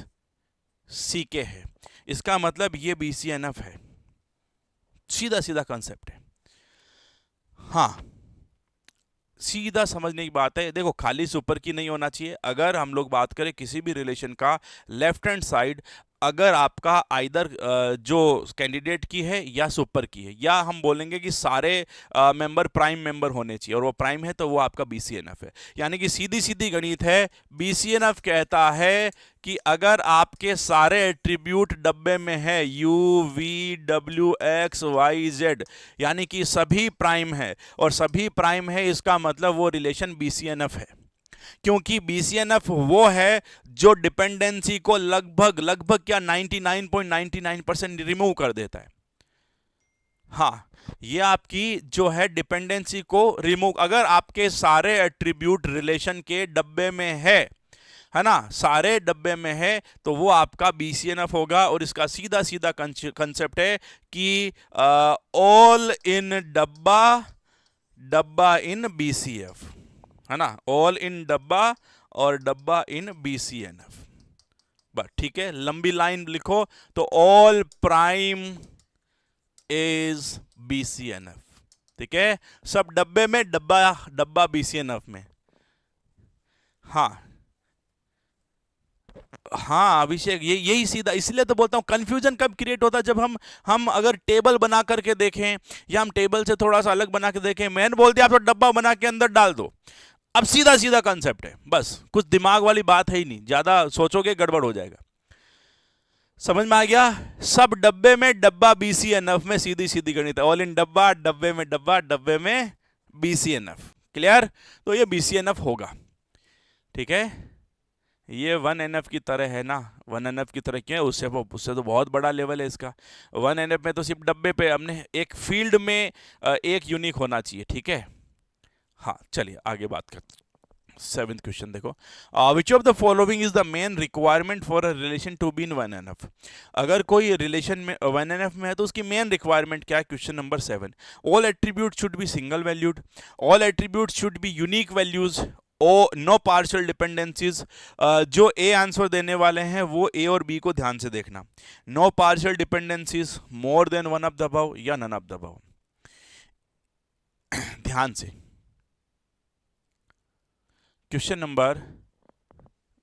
CK है। इसका मतलब ये BCNF है, सीधा सीधा कंसेप्ट है। हाँ सीधा समझने की बात है। देखो खाली सुपर की नहीं होना चाहिए। अगर हम लोग बात करें किसी भी रिलेशन का लेफ्ट हैंड साइड अगर आपका आइदर जो कैंडिडेट की है या सुपर की है, या हम बोलेंगे कि सारे मेंबर प्राइम मेंबर होने चाहिए और वो प्राइम है तो वो आपका BCNF है। यानी कि सीधी सीधी गणित है। BCNF कहता है कि अगर आपके सारे एट्रीब्यूट डब्बे में है U V W X Y Z यानी कि सभी प्राइम है और सभी प्राइम है, इसका मतलब वो रिलेशन BCNF है। क्योंकि BCNF वो है जो डिपेंडेंसी को लगभग क्या 99.99% रिमूव कर देता है। हाँ ये आपकी जो है डिपेंडेंसी को रिमूव, अगर आपके सारे एट्रीब्यूट रिलेशन के डब्बे में है ना, सारे डब्बे में है तो वो आपका BCNF होगा। और इसका सीधा सीधा कंसेप्ट है कि ऑल इन डब्बा, डब्बा इन BCF, है ना, ऑल इन डब्बा और डब्बा इन BCNF। बस ठीक है, लंबी लाइन लिखो तो ऑल प्राइम इज BCNF। ठीक है, सब डब्बे में, डब्बा डब्बा BCNF में। हाँ हाँ अभिषेक यही सीधा, इसलिए तो बोलता हूं कंफ्यूजन कब क्रिएट होता है जब हम अगर टेबल बना करके देखें या हम टेबल से थोड़ा सा अलग बना के देखें। मैंने बोल दिया आप तो डब्बा बना के अंदर डाल दो। अब सीधा सीधा कंसेप्ट है, बस कुछ दिमाग वाली बात है ही नहीं, ज्यादा सोचोगे गड़बड़ हो जाएगा। समझ में आ गया? सब डब्बे में डब्बा BCNF में, सीधी सीधी गणित है। ऑल इन डब्बा, डब्बे में डब्बा, डब्बे में BCNF। क्लियर? तो ये BCNF होगा। ठीक है, ये 1NF की तरह है ना, 1NF की तरह क्यों है? उससे तो बहुत बड़ा लेवल है इसका। 1NF में तो सिर्फ डब्बे पे हमने एक फील्ड में एक यूनिक होना चाहिए। ठीक है, हाँ चलिए आगे बात करते हैं। 7th क्वेश्चन देखो, which of the following is the main requirement for a relation to be in 1NF। अगर कोई रिलेशन में 1NF में है तो उसकी मेन रिक्वायरमेंट क्या है? Question number 7, all attribute should be single valued, all attribute should be unique values, O no partial dependencies. जो ए आंसर देने वाले हैं वो ए और बी को ध्यान से देखना। No partial dependencies, more than one of the above या नन ऑफ द अबव। ध्यान से क्वेश्चन नंबर,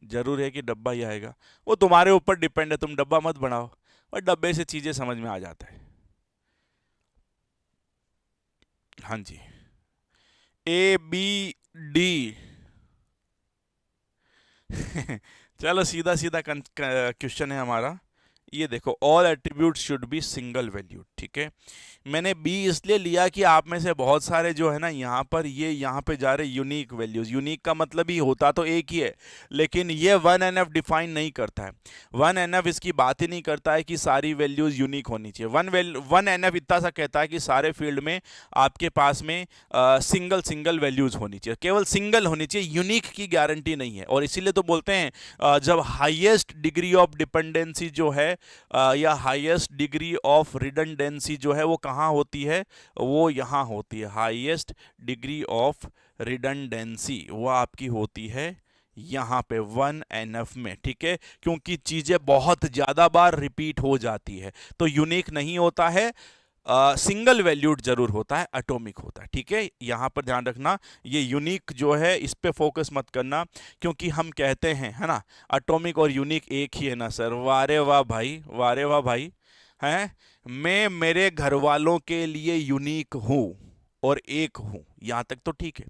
जरूर है कि डब्बा ही आएगा, वो तुम्हारे ऊपर डिपेंड है, तुम डब्बा मत बनाओ और डब्बे से चीजें समझ में आ जाता है। हाँ जी, ABD चलो सीधा सीधा क्वेश्चन है हमारा। ये देखो, all attribute should be single valued. ठीक है। मैंने बी इसलिए लिया कि आप में से बहुत सारे जो है ना यहाँ पर ये यहाँ पे जा रहे यूनिक वैल्यूज। यूनिक का मतलब ही होता तो एक ही है, लेकिन ये 1NF डिफाइन नहीं करता है। 1NF इसकी बात ही नहीं करता है कि सारी वैल्यूज यूनिक होनी चाहिए। 1NF इतना सा कहता है कि सारे फील्ड में आपके पास में सिंगल वैल्यूज होनी चाहिए, केवल सिंगल होनी चाहिए, यूनिक की गारंटी नहीं है। और इसीलिए तो बोलते हैं जब हाईएस्ट डिग्री ऑफ डिपेंडेंसी जो है या हाईएस्ट डिग्री ऑफ रिडंडेंसी जो है वो कहाँ होती है, वो यहाँ होती है। हाईएस्ट डिग्री ऑफ रिडंडेंसी वो आपकी होती है यहाँ पे 1NF में, ठीक है, क्योंकि चीजें बहुत ज्यादा बार रिपीट हो जाती है तो यूनिक नहीं होता है, सिंगल वैल्यूड जरूर होता है, एटॉमिक होता है, ठीक है। यहां पर ध्यान रखना, ये यूनिक जो है इस पे फोकस मत करना, क्योंकि हम कहते हैं है ना एटॉमिक और यूनिक एक ही है ना सर। वारे वाह भाई, वारे वाह भाई, हैं मैं मेरे घर वालों के लिए यूनिक हूं और एक हूं, यहां तक तो ठीक है।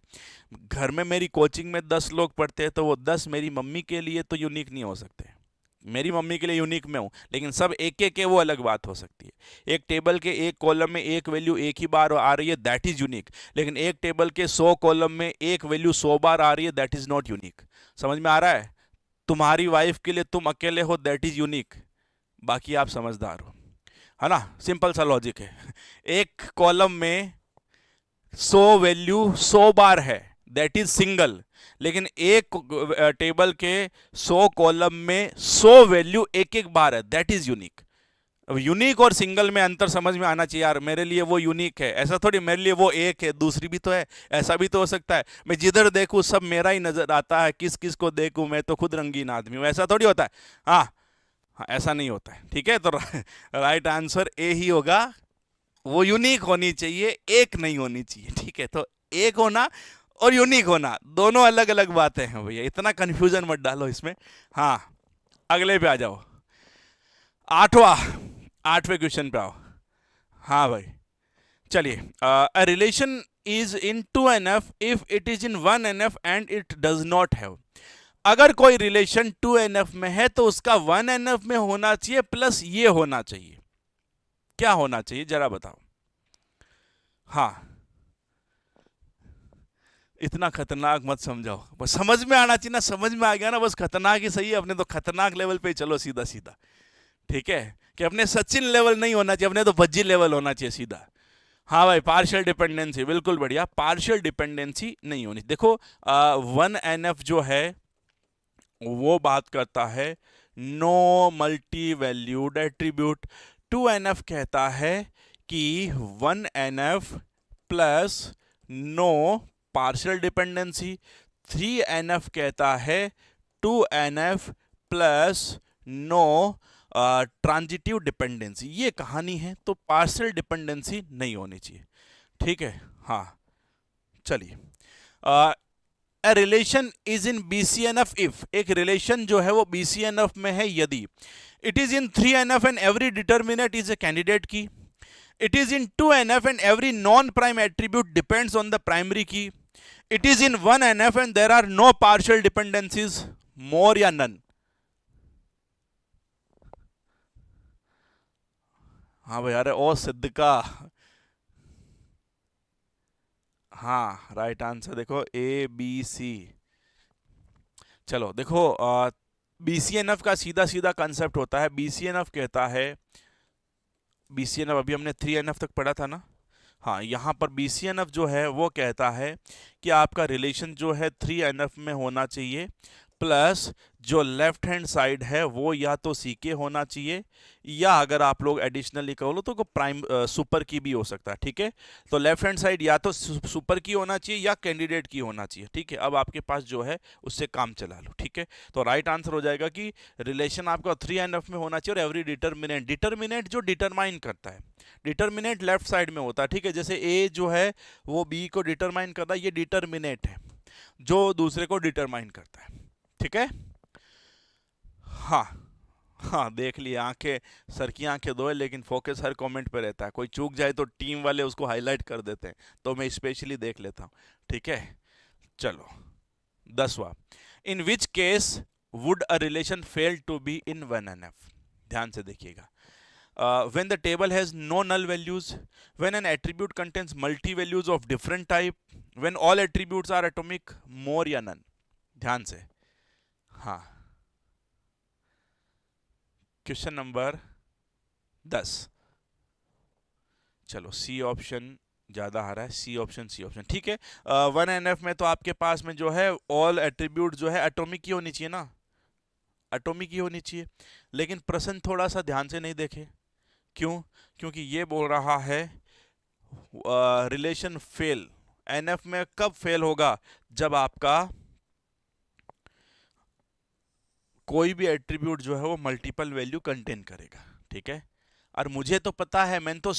घर में मेरी कोचिंग में 10 लोग पढ़ते हैं तो वो 10 मेरी मम्मी के लिए तो यूनिक नहीं हो सकते। मेरी मम्मी के लिए यूनिक मैं हूं, लेकिन सब एक एक है वो अलग बात हो सकती है। एक टेबल के एक कॉलम में एक वैल्यू एक ही बार आ रही है, दैट इज यूनिक। लेकिन एक टेबल के 100 कॉलम में एक वैल्यू 100 बार आ रही है, दैट इज नॉट यूनिक। समझ में आ रहा है? तुम्हारी वाइफ के लिए तुम अकेले हो, दैट इज यूनिक, बाकी आप समझदार हो, है ना। सिंपल सा लॉजिक है। एक कॉलम में 100 वैल्यू 100 बार है, दैट इज सिंगल। लेकिन एक टेबल के 100 कॉलम में 100 वैल्यू एक एक बार है, दैट इज यूनिक। अब यूनिक और सिंगल में अंतर समझ में आना चाहिए यार। मेरे लिए वो यूनिक है, ऐसा थोड़ी मेरे लिए वो एक है, दूसरी भी तो है, ऐसा भी तो हो सकता है। मैं जिधर देखूं सब मेरा ही नजर आता है, किस किस को देखूं, मैं तो खुद रंगीन आदमी हूं, ऐसा थोड़ी होता है। हाँ हाँ, ऐसा नहीं होता है, ठीक है। तो राइट आंसर ए ही होगा, वो यूनिक होनी चाहिए, एक नहीं होनी चाहिए, ठीक है। तो एक होना और यूनिक होना दोनों अलग अलग बातें हैं भैया, इतना कंफ्यूजन मत डालो इसमें। हाँ, अगले पे आ जाओ, आठवें क्वेश्चन पे आओ। हाँ भाई, चलिए। A relation is in 2NF if it is in 1NF and it does not have. अगर कोई रिलेशन 2NF में है तो उसका 1NF में होना चाहिए प्लस ये होना चाहिए। क्या होना चाहिए जरा बताओ। हाँ, इतना खतरनाक मत समझाओ, बस समझ में आना चाहिए ना। समझ में आ गया ना, बस खतरनाक ही सही है। अपने तो खतरनाक लेवल पे चलो सीधा सीधा, ठीक है, कि अपने सचिन लेवल नहीं होना चाहिए, अपने तो भज्जी लेवल होना चाहिए सीधा। हाँ भाई, पार्शियल डिपेंडेंसी, बिल्कुल बढ़िया, पार्शियल डिपेंडेंसी नहीं होनी। देखो 1NF जो है वो बात करता है no multi valued attribute. 2NF कहता है कि 1NF plus no partial dependency. 3NF कहता है 2NF plus no transitive dependency. ये कहानी है, तो पार्शियल डिपेंडेंसी नहीं होनी चाहिए, ठीक है। हाँ चलिए, A relation is in BCNF if, एक रिलेशन जो है वो BCNF में है यदि it is in 3NF and every determinant is a candidate key, it is in 2NF and every non-prime attribute depends on the primary key, it is in 1NF and there are no partial dependencies, more या none। हाँ भाई, अरे ओ सिद्धिका, हाँ right answer देखो ABC। चलो देखो, BCNF का सीधा सीधा कंसेप्ट होता है। BCNF कहता है, BCNF अभी हमने 3NF तक पढ़ा था ना। हाँ, यहाँ पर BCNF जो है वो कहता है कि आपका रिलेशन जो है 3NF में होना चाहिए, प्लस जो लेफ्ट हैंड साइड है वो या तो CK होना चाहिए, या अगर आप लोग एडिशनली कहो तो प्राइम सुपर की भी हो सकता है, ठीक है। तो लेफ्ट हैंड साइड या तो सुपर की होना चाहिए या कैंडिडेट की होना चाहिए, ठीक है। अब आपके पास जो है उससे काम चला लो, ठीक है। तो राइट आंसर हो जाएगा कि रिलेशन आपका 3NF में होना चाहिए और एवरी डिटर्मिनेंट, डिटर्मिनेंट जो डिटरमाइन करता है, डिटर्मिनेंट लेफ्ट साइड में होता है, ठीक है। जैसे A जो है वो B को डिटरमाइन करता है, ये डिटर्मिनेंट है जो दूसरे को डिटरमाइन करता है, ठीक है। हाँ हाँ, देख लिए, आंखें सर की आंखें दो है, लेकिन फोकस हर कमेंट पे रहता है। कोई चूक जाए तो टीम वाले उसको हाईलाइट कर देते हैं, तो मैं स्पेशली देख लेता हूँ, ठीक है। चलो 10वां, in which case would a relation fail to be in 1NF। ध्यान से देखिएगा, when the table has no null values, when an attribute contains multi values of different type, when all attributes are atomic, more या none. ध्यान से. हाँ, question number 10. चलो C option ज्यादा आ रहा है, सी ऑप्शन ठीक है. 1NF में तो आपके पास में जो है ऑल एट्रीब्यूट जो है एटॉमिक ही होनी चाहिए ना, एटॉमिक ही होनी चाहिए. लेकिन प्रश्न थोड़ा सा ध्यान से नहीं देखे. क्यों? क्योंकि ये बोल रहा है रिलेशन फेल. एनएफ में कब फेल होगा? जब आपका कोई भी एट्रीब्यूट जो है वो मल्टीपल वैल्यू कंटेन करेगा. ठीक है. और मुझे तो पता है, मैंने तो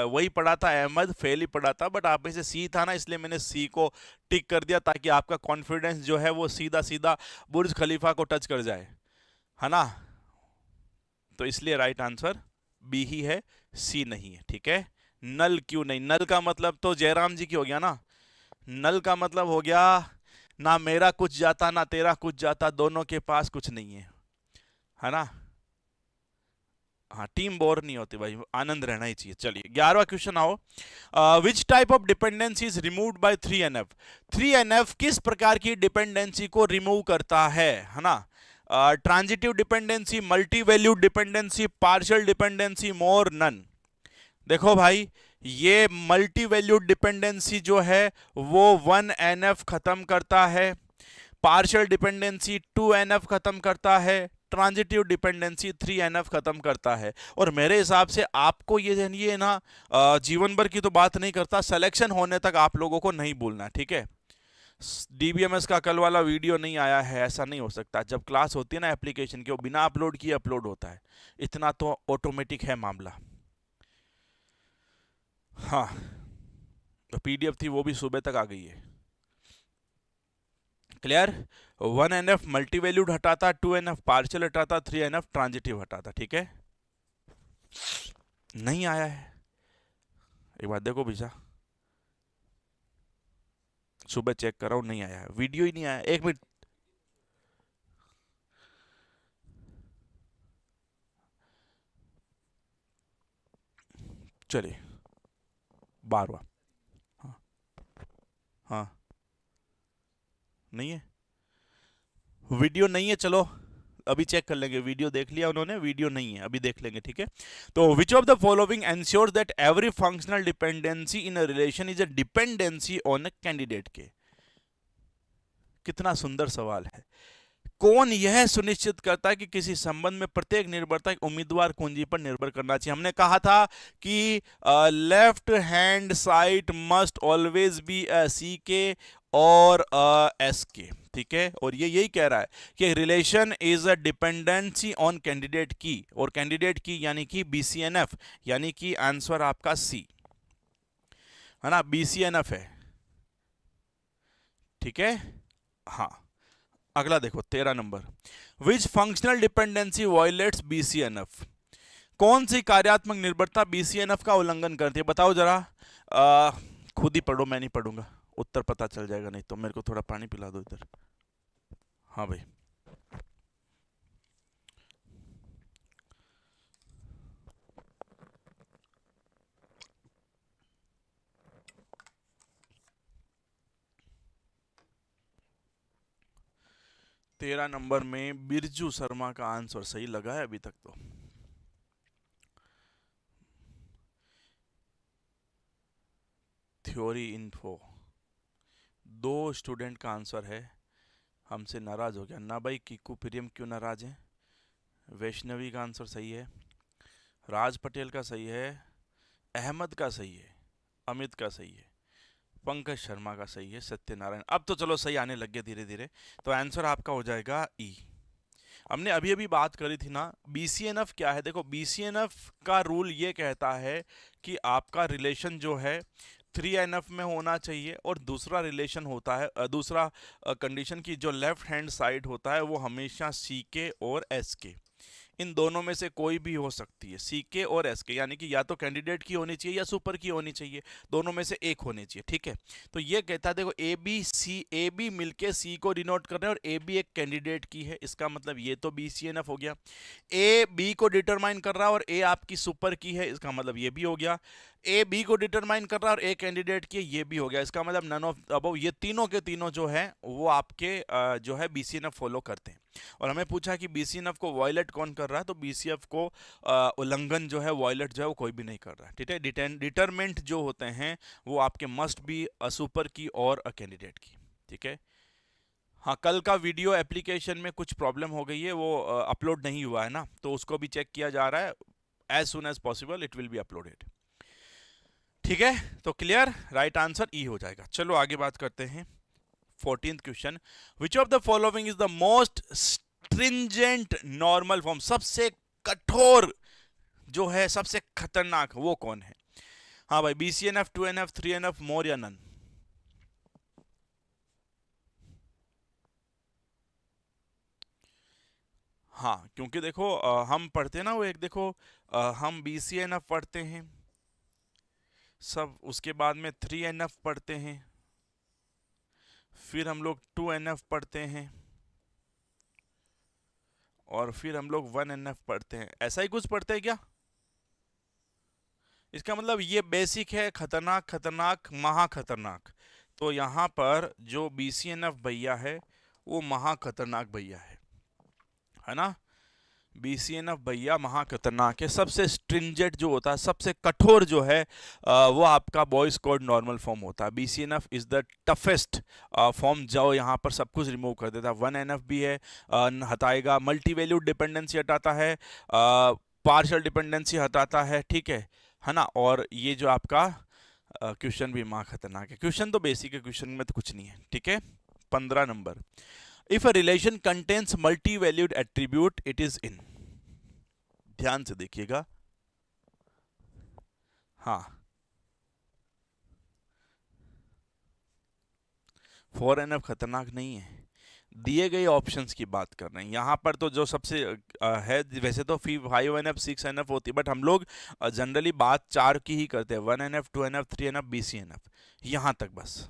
वही पढ़ा था, अहमद फेल ही पढ़ा था, बट आप में से सी था ना, इसलिए मैंने सी को टिक कर दिया ताकि आपका कॉन्फिडेंस जो है वो सीधा सीधा बुर्ज खलीफा को टच कर जाए, है ना. तो इसलिए राइट आंसर बी ही है, सी नहीं है. ठीक है. नल क्यों नहीं? नल का मतलब तो जयराम जी की हो गया ना. नल का मतलब हो गया ना मेरा कुछ जाता ना तेरा कुछ जाता, दोनों के पास कुछ नहीं है ना. हाँ, टीम बोर नहीं होती भाई, आनंद रहना ही चाहिए. चलिए 11वां क्वेश्चन आओ. Which type of dependency is removed by 3NF? 3NF किस प्रकार की डिपेंडेंसी को रिमूव करता है ना. Transitive dependency, multi valued dependency, partial dependency, more, none. देखो भाई, ये मल्टी वैल्यूड डिपेंडेंसी जो है वो 1NF खत्म करता है, पार्शियल डिपेंडेंसी 2NF खत्म करता है, ट्रांजिटिव डिपेंडेंसी 3NF खत्म करता है. और मेरे हिसाब से आपको ये ना जीवन भर की तो बात नहीं करता, सिलेक्शन होने तक आप लोगों को नहीं भूलना. ठीक है. DBMS का कल वाला वीडियो नहीं आया है, ऐसा नहीं हो सकता. जब क्लास होती है ना एप्लीकेशन की, वो बिना अपलोड किए अपलोड होता है. इतना तो ऑटोमेटिक है मामला. हाँ, तो PDF थी वो भी सुबह तक आ गई है. क्लियर. 1NF मल्टी वैल्यूड हटाता, 2NF पार्शियल हटाता, 3NF ट्रांजिटिव हटाता. ठीक है. नहीं आया है, एक बात देखो भैया, सुबह चेक कर रहा हूं, नहीं आया है, वीडियो ही नहीं आया. एक मिनट, चलिए 12वां. हाँ हाँ, नहीं है, वीडियो नहीं है. चलो अभी चेक कर लेंगे. वीडियो देख लिया उन्होंने, वीडियो नहीं है, अभी देख लेंगे. ठीक है. तो विच of the following ensures that every functional dependency in a relation is a dependency on a candidate के? कितना सुंदर सवाल है. कौन यह सुनिश्चित करता है कि किसी संबंध में प्रत्येक निर्भरता एक उम्मीदवार कुंजी पर निर्भर करना चाहिए? हमने कहा था कि left hand side must always be C K और एस के. ठीक है. और ये यही कह रहा है कि relation is a dependency on candidate की, और कैंडिडेट की यानी कि BCNF, यानी कि आंसर आपका सी है ना, BCNF है. ठीक है. हाँ, अगला देखो 13 नंबर. विच फंक्शनल डिपेंडेंसी वायलेट्स BCNF? कौन सी कार्यात्मक निर्भरता BCNF का उल्लंघन करती है? बताओ जरा. खुद ही पढ़ो, मैं नहीं पढ़ूंगा, उत्तर पता चल जाएगा. नहीं तो मेरे को थोड़ा पानी पिला दो इधर. हाँ भाई, तेरह नंबर में बिरजू शर्मा का आंसर सही लगा है अभी तक तो. थ्योरी इन्फो, 2 स्टूडेंट का आंसर है. हमसे नाराज हो गया ना भाई. कीकू प्रियम क्यों नाराज है? वैष्णवी का आंसर सही है, राज पटेल का सही है, अहमद का सही है, अमित का सही है, पंकज शर्मा का सही है, सत्यनारायण. अब तो चलो सही आने लग गए धीरे धीरे. तो आंसर आपका हो जाएगा ई. हमने अभी अभी बात करी थी ना, BCNF क्या है. देखो, BCNF का रूल ये कहता है कि आपका रिलेशन जो है 3NF में होना चाहिए, और दूसरा रिलेशन होता है, दूसरा कंडीशन की जो लेफ्ट हैंड साइड होता है वो हमेशा CK और SK. इन दोनों में से कोई भी हो सकती है, सी के और एस के, यानी कि या तो कैंडिडेट की होनी चाहिए या सुपर की होनी चाहिए, दोनों में से एक होनी चाहिए, ठीक है। तो ये कहता है देखो ए बी मिलके सी को डिनोट कर रहे हैं और ए बी एक कैंडिडेट की है, इसका मतलब ये तो बी सी एन एफ हो गया। ए बी को डिटरमाइन कर रहा है और ए आपकी सुपर की है, इसका मतलब ये भी हो गया। ए बी को डिटरमाइन कर रहा है और ए कैंडिडेट की है, ये भी हो गया। इसका मतलब नन ऑफ अबव, ये तीनों के तीनों जो है वो आपके जो है बीसीएनएफ फॉलो करते हैं। और हमें पूछा कि बीसीएनएफ को वायलेट कौन कर रहा है, तो बीसीएफ को उल्लंघन जो है, वायलेट जो है वो कोई भी नहीं कर रहा है, ठीक है। डिटरमेंट जो होते हैं वो आपके मस्ट बी सुपर की और अ कैंडिडेट की, ठीक है। हाँ, कल का वीडियो एप्लीकेशन में कुछ प्रॉब्लम हो गई है, वो अपलोड नहीं हुआ है ना, तो उसको भी चेक किया जा रहा है। As soon as possible it will be uploaded, ठीक है। तो क्लियर, राइट आंसर ई हो जाएगा। चलो आगे बात करते हैं। 14th question, which of the following is the most stringent normal form, सबसे कठोर जो है, सबसे खतरनाक, वो कौन है? हाँ भाई, BCNF, 2NF, 3NF, मोर या नन? हाँ, क्योंकि देखो हम पढ़ते हैं ना, वो एक देखो हम BCNF पढ़ते हैं सब, उसके बाद में 3NF पढ़ते हैं, फिर हम लोग 2NF पढ़ते हैं और फिर हम लोग 1NF पढ़ते हैं। ऐसा ही कुछ पढ़ते हैं क्या? इसका मतलब ये बेसिक है, खतरनाक, खतरनाक, महा खतरनाक। तो यहाँ पर जो BCNF भैया है वो महा खतरनाक भैया है ना। BCNF भैया महा खतरनाक है, सबसे स्ट्रिंजेंट जो होता है, सबसे कठोर जो है वो आपका बॉयज कोड नॉर्मल फॉर्म होता है। BCNF is the toughest form, जो यहाँ पर सब कुछ रिमूव कर देता है। 1NF भी है, हटाएगा, मल्टी वैल्यूड डिपेंडेंसी हटाता है, पार्शियल डिपेंडेंसी हटाता है ना। और ये जो आपका क्वेश्चन भी महा खतरनाक है। क्वेश्चन तो बेसिक है, क्वेश्चन में तो कुछ नहीं है, ठीक है। 15 number, if a relation contains multi valued attribute it is in. ध्यान से देखिएगा, हाँ 4NF खतरनाक नहीं है, दिए गए ऑप्शंस की बात कर रहे हैं यहाँ पर। तो जो सबसे है, वैसे तो 5NF 6NF होती है, बट हम लोग जनरली बात 4 की ही करते हैं, 1NF 2NF 3NF BCNF, यहाँ तक बस।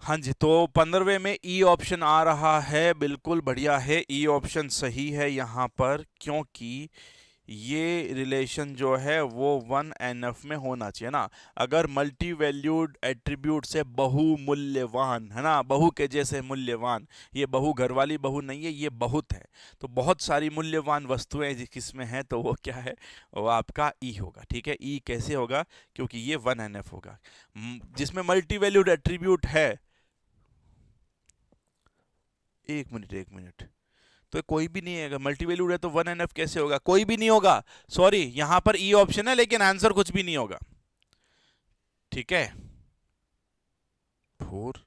हाँ जी, तो 15वें में ई ऑप्शन आ रहा है, बिल्कुल बढ़िया है, ई ऑप्शन सही है यहाँ पर, क्योंकि ये रिलेशन जो है वो 1NF में होना चाहिए ना। अगर मल्टी वैल्यूड एट्रीब्यूट से बहुमूल्यवान है ना, बहु के जैसे मूल्यवान, ये बहु घरवाली बहु नहीं है, ये बहुत है, तो बहुत सारी मूल्यवान वस्तुएं किसमें हैं, तो वो क्या है, वो आपका ई होगा, ठीक है। ई कैसे होगा, क्योंकि ये 1NF होगा। जिसमें मल्टी वैल्यूड एट्रीब्यूट है, एक मिनट, तो कोई भी नहीं है, मल्टी वैल्यूड है तो 1NF कैसे होगा, कोई भी नहीं होगा। सॉरी, यहां पर ई ऑप्शन है लेकिन आंसर कुछ भी नहीं होगा, ठीक है। 4,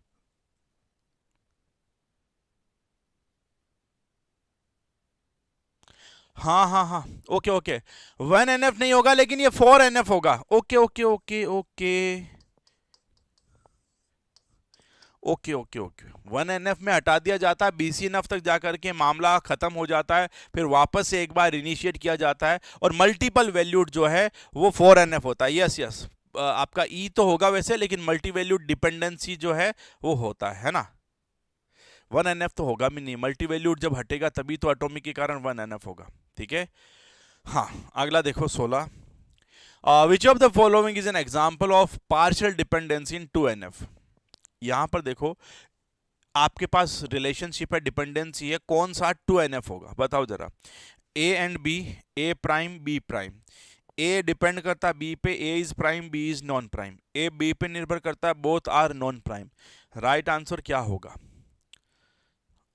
हाँ, ओके, 1NF नहीं होगा लेकिन ये 4NF होगा। ओके, 1NF में हटा दिया जाता है, BCNF तक जाकर के मामला खत्म हो जाता है, फिर वापस से एक बार इनिशिएट किया जाता है, और मल्टीपल वैल्यूड जो है वो 4NF होता है। यस, आपका ई तो होगा वैसे, लेकिन मल्टी वैल्यूड डिपेंडेंसी जो है वो होता है ना। 1NF तो होगा भी नहीं, मल्टी वैल्यूड जब हटेगा तभी तो एटॉमिक के कारण 1NF होगा, ठीक है। हाँ, अगला देखो 16, विच of the following is an example of partial dependency in 2NF। यहां पर देखो, आपके पास रिलेशनशिप है, डिपेंडेंसी है, कौन सा 2NF होगा, बताओ जरा। A and B, A prime B prime, A depend करता है बी पे, A is prime B is non prime, A B पे निर्भर करता है, both are non prime. Right answer क्या होगा?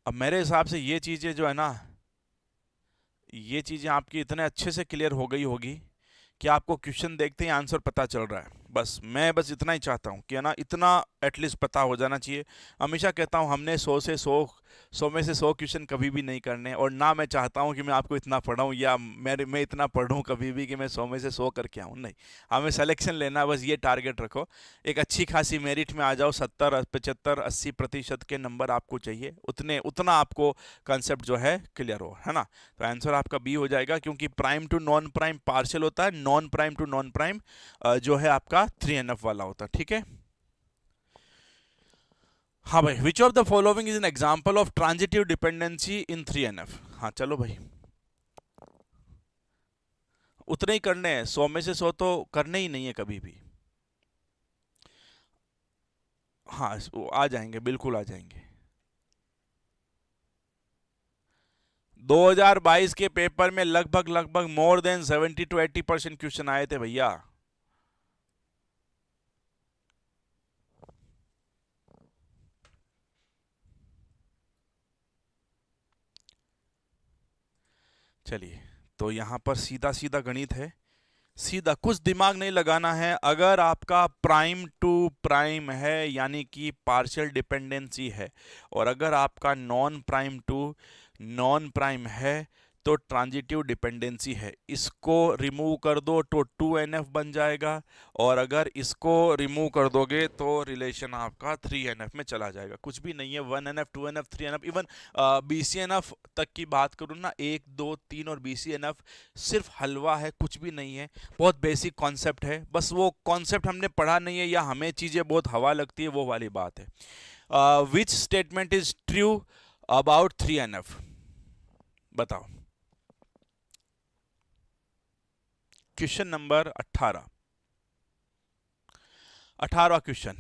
अब मेरे हिसाब से ये चीजें जो है ना, ये चीजें आपकी इतने अच्छे से क्लियर हो गई होगी कि आपको क्वेश्चन देखते ही आंसर पता चल रहा है। बस मैं बस इतना ही चाहता हूँ कि है ना, इतना एटलीस्ट पता हो जाना चाहिए। हमेशा कहता हूँ हमने 100 में से 100 क्वेश्चन कभी भी नहीं करने, और ना मैं चाहता हूँ कि मैं आपको इतना पढ़ाऊँ या मैं इतना पढ़ूँ कभी भी कि मैं 100 में से 100 करके आऊँ। नहीं, हमें सिलेक्शन लेना, बस ये टारगेट रखो। एक अच्छी खासी मेरिट में आ जाओ, 70 75 80% के नंबर आपको चाहिए, उतना आपको कंसेप्ट जो है क्लियर हो, है ना। तो आंसर आपका बी हो जाएगा, क्योंकि prime to non prime partial होता है, non prime to non prime जो है आपका 3NF वाला होता है। ठीक है, हाँ भाई, विच of the following is an example of transitive dependency in 3NF। हाँ चलो भाई, उतने ही करने हैं, 100 में से 100 तो करने ही नहीं है कभी भी। हाँ आ जाएंगे, बिल्कुल आ जाएंगे। 2022 के पेपर में लगभग मोर देन 70 to 80% क्वेश्चन आए थे भैया। चलिए, तो यहां पर सीधा सीधा गणित है, सीधा, कुछ दिमाग नहीं लगाना है। अगर आपका प्राइम टू प्राइम है यानी कि पार्शियल डिपेंडेंसी है, और अगर आपका non prime to non prime है तो ट्रांजिटिव डिपेंडेंसी है। इसको रिमूव कर दो तो 2NF बन जाएगा, और अगर इसको रिमूव कर दोगे तो रिलेशन आपका 3NF में चला जाएगा। कुछ भी नहीं है, 1NF 2NF 3NF, even BCNF तक की बात करूँ ना, 1 2 3 और BCNF सिर्फ हलवा है, कुछ भी नहीं है। बहुत बेसिक कॉन्सेप्ट है, बस वो कॉन्सेप्ट हमने पढ़ा नहीं है या हमें चीज़ें बहुत हवा लगती है, वो वाली बात है। Which statement is true about 3NF, बताओ। क्वेश्चन नंबर 18वां क्वेश्चन।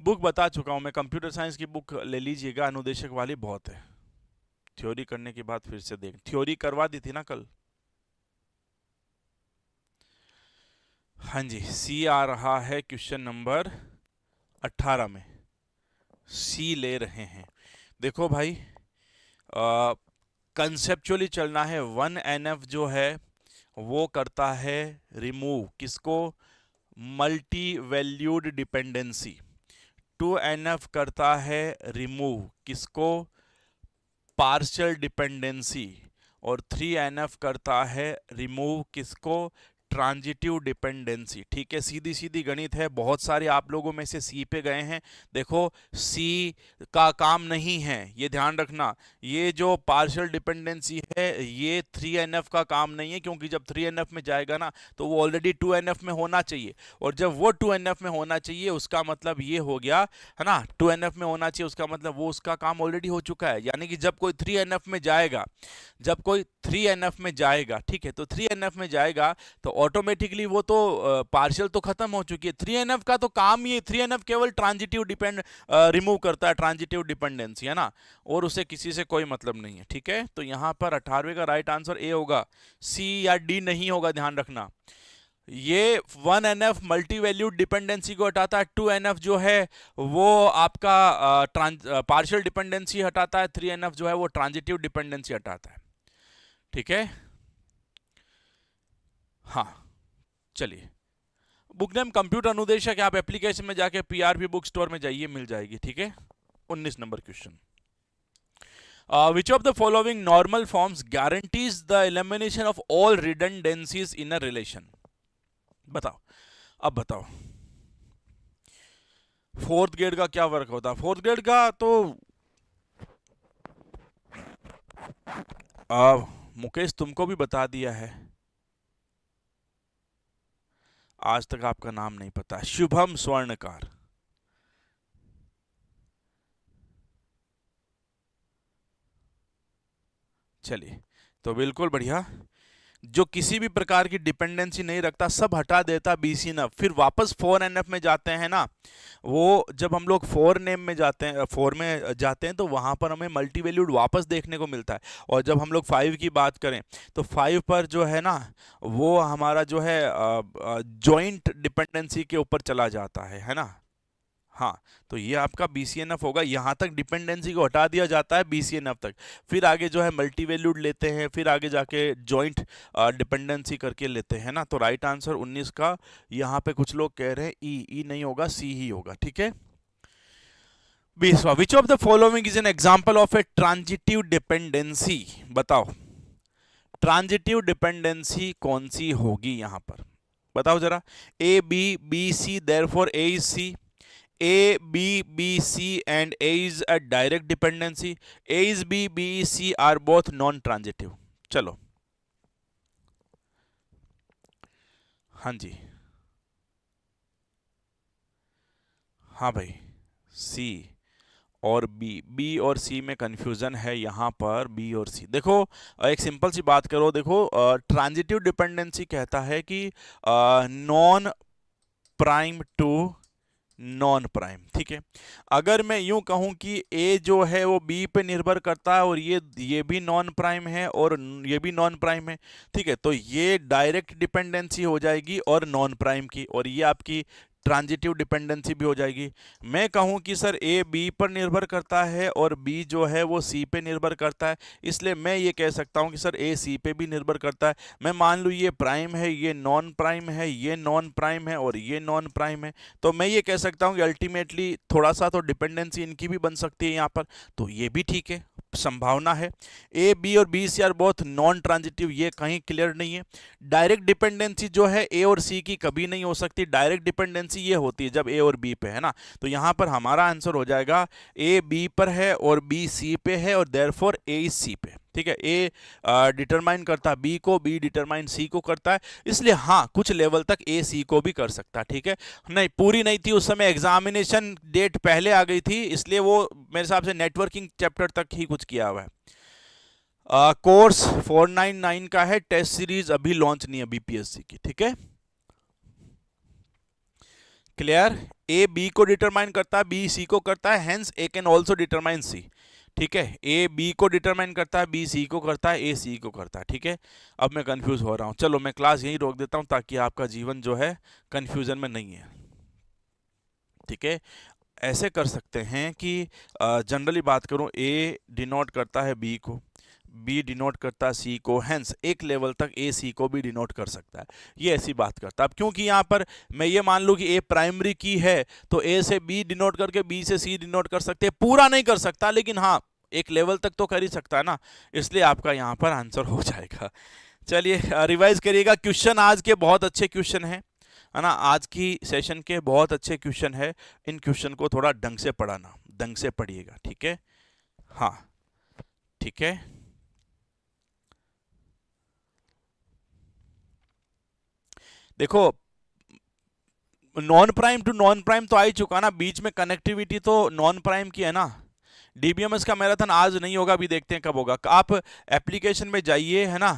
बुक बता चुका हूं मैं, कंप्यूटर साइंस की बुक ले लीजिएगा, अनुदेशक वाली बहुत है। थ्योरी करने के बाद फिर से देख, थ्योरी करवा दी थी ना कल। हाँ जी, सी आ रहा है क्वेश्चन नंबर 18 में, सी ले रहे हैं। देखो भाई, कंसेप्चुअली चलना है। 1NF जो है वो करता है रिमूव किसको, मल्टी वैल्यूड डिपेंडेंसी। 2NF करता है रिमूव किसको, पार्शियल डिपेंडेंसी। और 3NF करता है रिमूव किसको, ट्रांजिटिव डिपेंडेंसी। ठीक है, सीधी सीधी गणित है। बहुत सारे आप लोगों में से सी पे गए हैं, देखो सी का काम नहीं है, ये ध्यान रखना। ये जो पार्शियल डिपेंडेंसी है ये 3NF का काम नहीं है, क्योंकि जब 3NF में जाएगा ना तो वो ऑलरेडी 2NF में होना चाहिए, और जब वो 2NF में होना चाहिए उसका मतलब ये हो गया, है ना, 2NF में होना चाहिए उसका मतलब वो उसका काम ऑलरेडी हो चुका है। यानी कि जब कोई 3NF में जाएगा, जब कोई 3NF में जाएगा, ठीक है, तो 3NF में जाएगा तो ऑटोमेटिकली वो तो पार्शियल तो खत्म हो चुकी है। 3NF का तो काम ही, 3NF केवल ट्रांजिटिव रिमूव करता है, ट्रांजिटिव डिपेंडेंसी, है ना, और उसे किसी से कोई मतलब नहीं है। ठीक है, तो यहां पर 18वें का राइट आंसर ए होगा, सी या डी नहीं होगा, ध्यान रखना। ये 1NF मल्टी वैल्यूड डिपेंडेंसी को हटाता है, 2NF जो है वो आपका पार्शियल डिपेंडेंसी हटाता है, 3NF जो है वो ट्रांजिटिव डिपेंडेंसी हटाता है। ठीक है, हाँ चलिए। बुक नेम कंप्यूटर अनुदेशक, आप एप्लीकेशन में जाके PRP बुक स्टोर में जाइए, मिल जाएगी। ठीक है, 19 number question. Which of the following normal forms guarantees the elimination of all redundancies in a relation? बताओ, अब बताओ। फोर्थ ग्रेड का क्या वर्क होता है? फोर्थ ग्रेड का तो मुकेश तुमको भी बता दिया है, आज तक आपका नाम नहीं पता, शुभम स्वर्णकार। चलिए, तो बिल्कुल बढ़िया, जो किसी भी प्रकार की डिपेंडेंसी नहीं रखता, सब हटा देता BCNF, फिर वापस 4NF में जाते हैं ना। वो जब हम लोग 4 नेम में जाते हैं, 4 में जाते हैं, तो वहां पर हमें मल्टी वैल्यूड वापस देखने को मिलता है। और जब हम लोग 5 की बात करें तो 5 पर जो है ना वो हमारा जो है जॉइंट डिपेंडेंसी के ऊपर चला जाता है ना। हाँ, तो ये आपका BCNF होगा। यहाँ तक डिपेंडेंसी को हटा दिया जाता है BCNF तक, फिर आगे जो है मल्टी वैल्यूड लेते हैं, फिर आगे जाके जॉइंट डिपेंडेंसी करके लेते हैं ना। तो राइट आंसर 19 का यहाँ पे कुछ लोग कह रहे हैं ई नहीं होगा, सी ही होगा, ठीक है। 20वां, which of the following is an example of a transitive dependency, बताओ ट्रांजिटिव डिपेंडेंसी कौन सी होगी यहाँ पर, बताओ जरा। A B C, therefore A is C. A, B, C and A is a direct dependency. A is B is C are both non-transitive. चलो, हाँ जी, हाँ भाई, C और B और C में कंफ्यूजन है यहाँ पर। B और C देखो, एक सिंपल सी बात करो, देखो ट्रांजिटिव डिपेंडेंसी कहता है कि non prime to non prime, ठीक है। अगर मैं यूं कहूं कि ए जो है वो बी पे निर्भर करता है और ये भी नॉन प्राइम है और ये भी नॉन प्राइम है, ठीक है, तो ये डायरेक्ट डिपेंडेंसी हो जाएगी और नॉन प्राइम की, और ये आपकी ट्रांजिटिव डिपेंडेंसी भी हो जाएगी। मैं कहूं कि सर ए बी पर निर्भर करता है और बी जो है वो सी पे निर्भर करता है, इसलिए मैं ये कह सकता हूं कि सर ए सी पे भी निर्भर करता है। मैं मान लूँ ये प्राइम है, ये नॉन प्राइम है, ये नॉन प्राइम है और ये नॉन प्राइम है, तो मैं ये कह सकता हूं कि अल्टीमेटली थोड़ा सा तो डिपेंडेंसी इनकी भी बन सकती है यहाँ पर, तो ये भी ठीक है, संभावना है। ए बी और B C are both non transitive, ये कहीं क्लियर नहीं है। डायरेक्ट डिपेंडेंसी जो है ए और सी की कभी नहीं हो सकती। डायरेक्ट डिपेंडेंसी ये होती है जब ए और बी पे है ना, तो यहां पर हमारा आंसर हो जाएगा ए बी पर है और बी सी पे है और देयरफॉर ए इज सी पे, ठीक है। ए डिटरमाइन करता है बी को, बी डिटरमाइन सी को करता है, इसलिए हाँ कुछ लेवल तक ए सी को भी कर सकता है, ठीक है। नहीं पूरी नहीं थी उस समय, एग्जामिनेशन डेट पहले आ गई थी, इसलिए वो मेरे हिसाब से नेटवर्किंग चैप्टर तक ही कुछ किया हुआ है। कोर्स 499 का है, टेस्ट सीरीज अभी लॉन्च नहीं है बीपीएससी की, ठीक है। क्लियर, ए बी को डिटरमाइन करता है, बी सी को करता है, hence A can also determine C, ठीक है। ए बी को डिटरमाइन करता है, बी सी को करता है, ए सी को करता है, ठीक है। अब मैं कंफ्यूज हो रहा हूं, चलो मैं क्लास यहीं रोक देता हूं ताकि आपका जीवन जो है कंफ्यूजन में नहीं है, ठीक है। ऐसे कर सकते हैं कि जनरली बात करूं, ए डिनोट करता है बी को, बी डिनोट करता है सी को, हेंस एक लेवल तक ए सी को भी डिनोट कर सकता है, ये ऐसी बात करता है। अब क्योंकि यहाँ पर मैं ये मान लूँ कि ए प्राइमरी की है, तो ए से बी डिनोट करके बी से सी डिनोट कर सकते हैं, पूरा नहीं कर सकता लेकिन हाँ एक लेवल तक तो कर ही सकता है ना, इसलिए आपका यहाँ पर आंसर हो जाएगा। चलिए रिवाइज करिएगा, क्वेश्चन आज के बहुत अच्छे क्वेश्चन हैं, है ना, आज की सेशन के बहुत अच्छे क्वेश्चन है। इन क्वेश्चन को थोड़ा ढंग से पढ़ाना, ढंग से पढ़िएगा, ठीक है। हाँ ठीक है, देखो non prime to non prime तो आ ही चुका ना, बीच में कनेक्टिविटी तो नॉन प्राइम की है ना। डीबीएमएस का मैराथन आज नहीं होगा, अभी देखते हैं कब होगा। आप एप्लीकेशन में जाइए, है ना।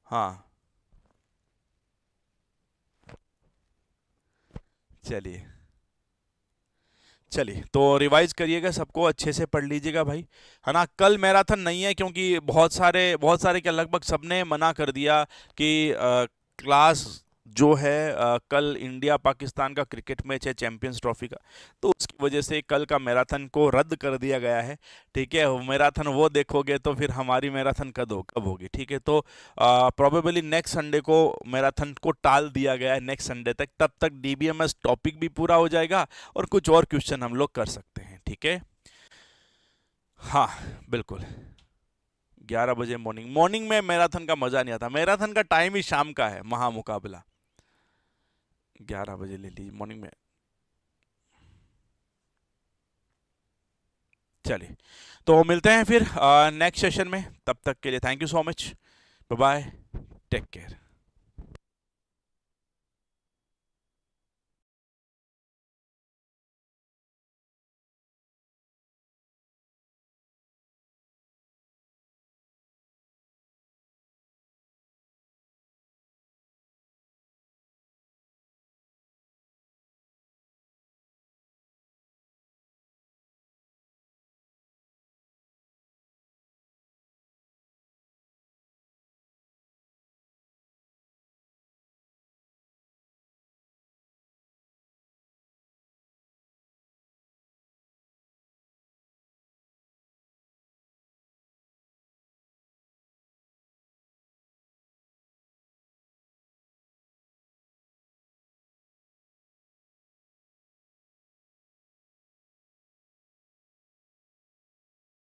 हाँ चलिए चलिए, तो रिवाइज करिएगा, सबको अच्छे से पढ़ लीजिएगा भाई, है ना। कल मैराथन नहीं है क्योंकि बहुत सारे क्या लगभग सबने मना कर दिया कि क्लास जो है कल इंडिया पाकिस्तान का क्रिकेट मैच है चैंपियंस ट्रॉफी का, तो उसकी वजह से कल का मैराथन को रद्द कर दिया गया है, ठीक है। मैराथन वो देखोगे तो फिर हमारी मैराथन कब होगी, ठीक है। तो प्रोबेबली नेक्स्ट संडे को मैराथन को टाल दिया गया है, नेक्स्ट संडे तक, तब तक डीबीएमएस टॉपिक भी पूरा हो जाएगा और कुछ और क्वेश्चन हम लोग कर सकते हैं, ठीक है। हाँ बिल्कुल, 11 बजे मॉर्निंग में मैराथन का मजा नहीं आता, मैराथन का टाइम ही शाम का है, महामुकाबला 11 बजे ले लीजिए मॉर्निंग में। चलिए, तो मिलते हैं फिर नेक्स्ट सेशन में, तब तक के लिए thank you so much, bye bye, take care.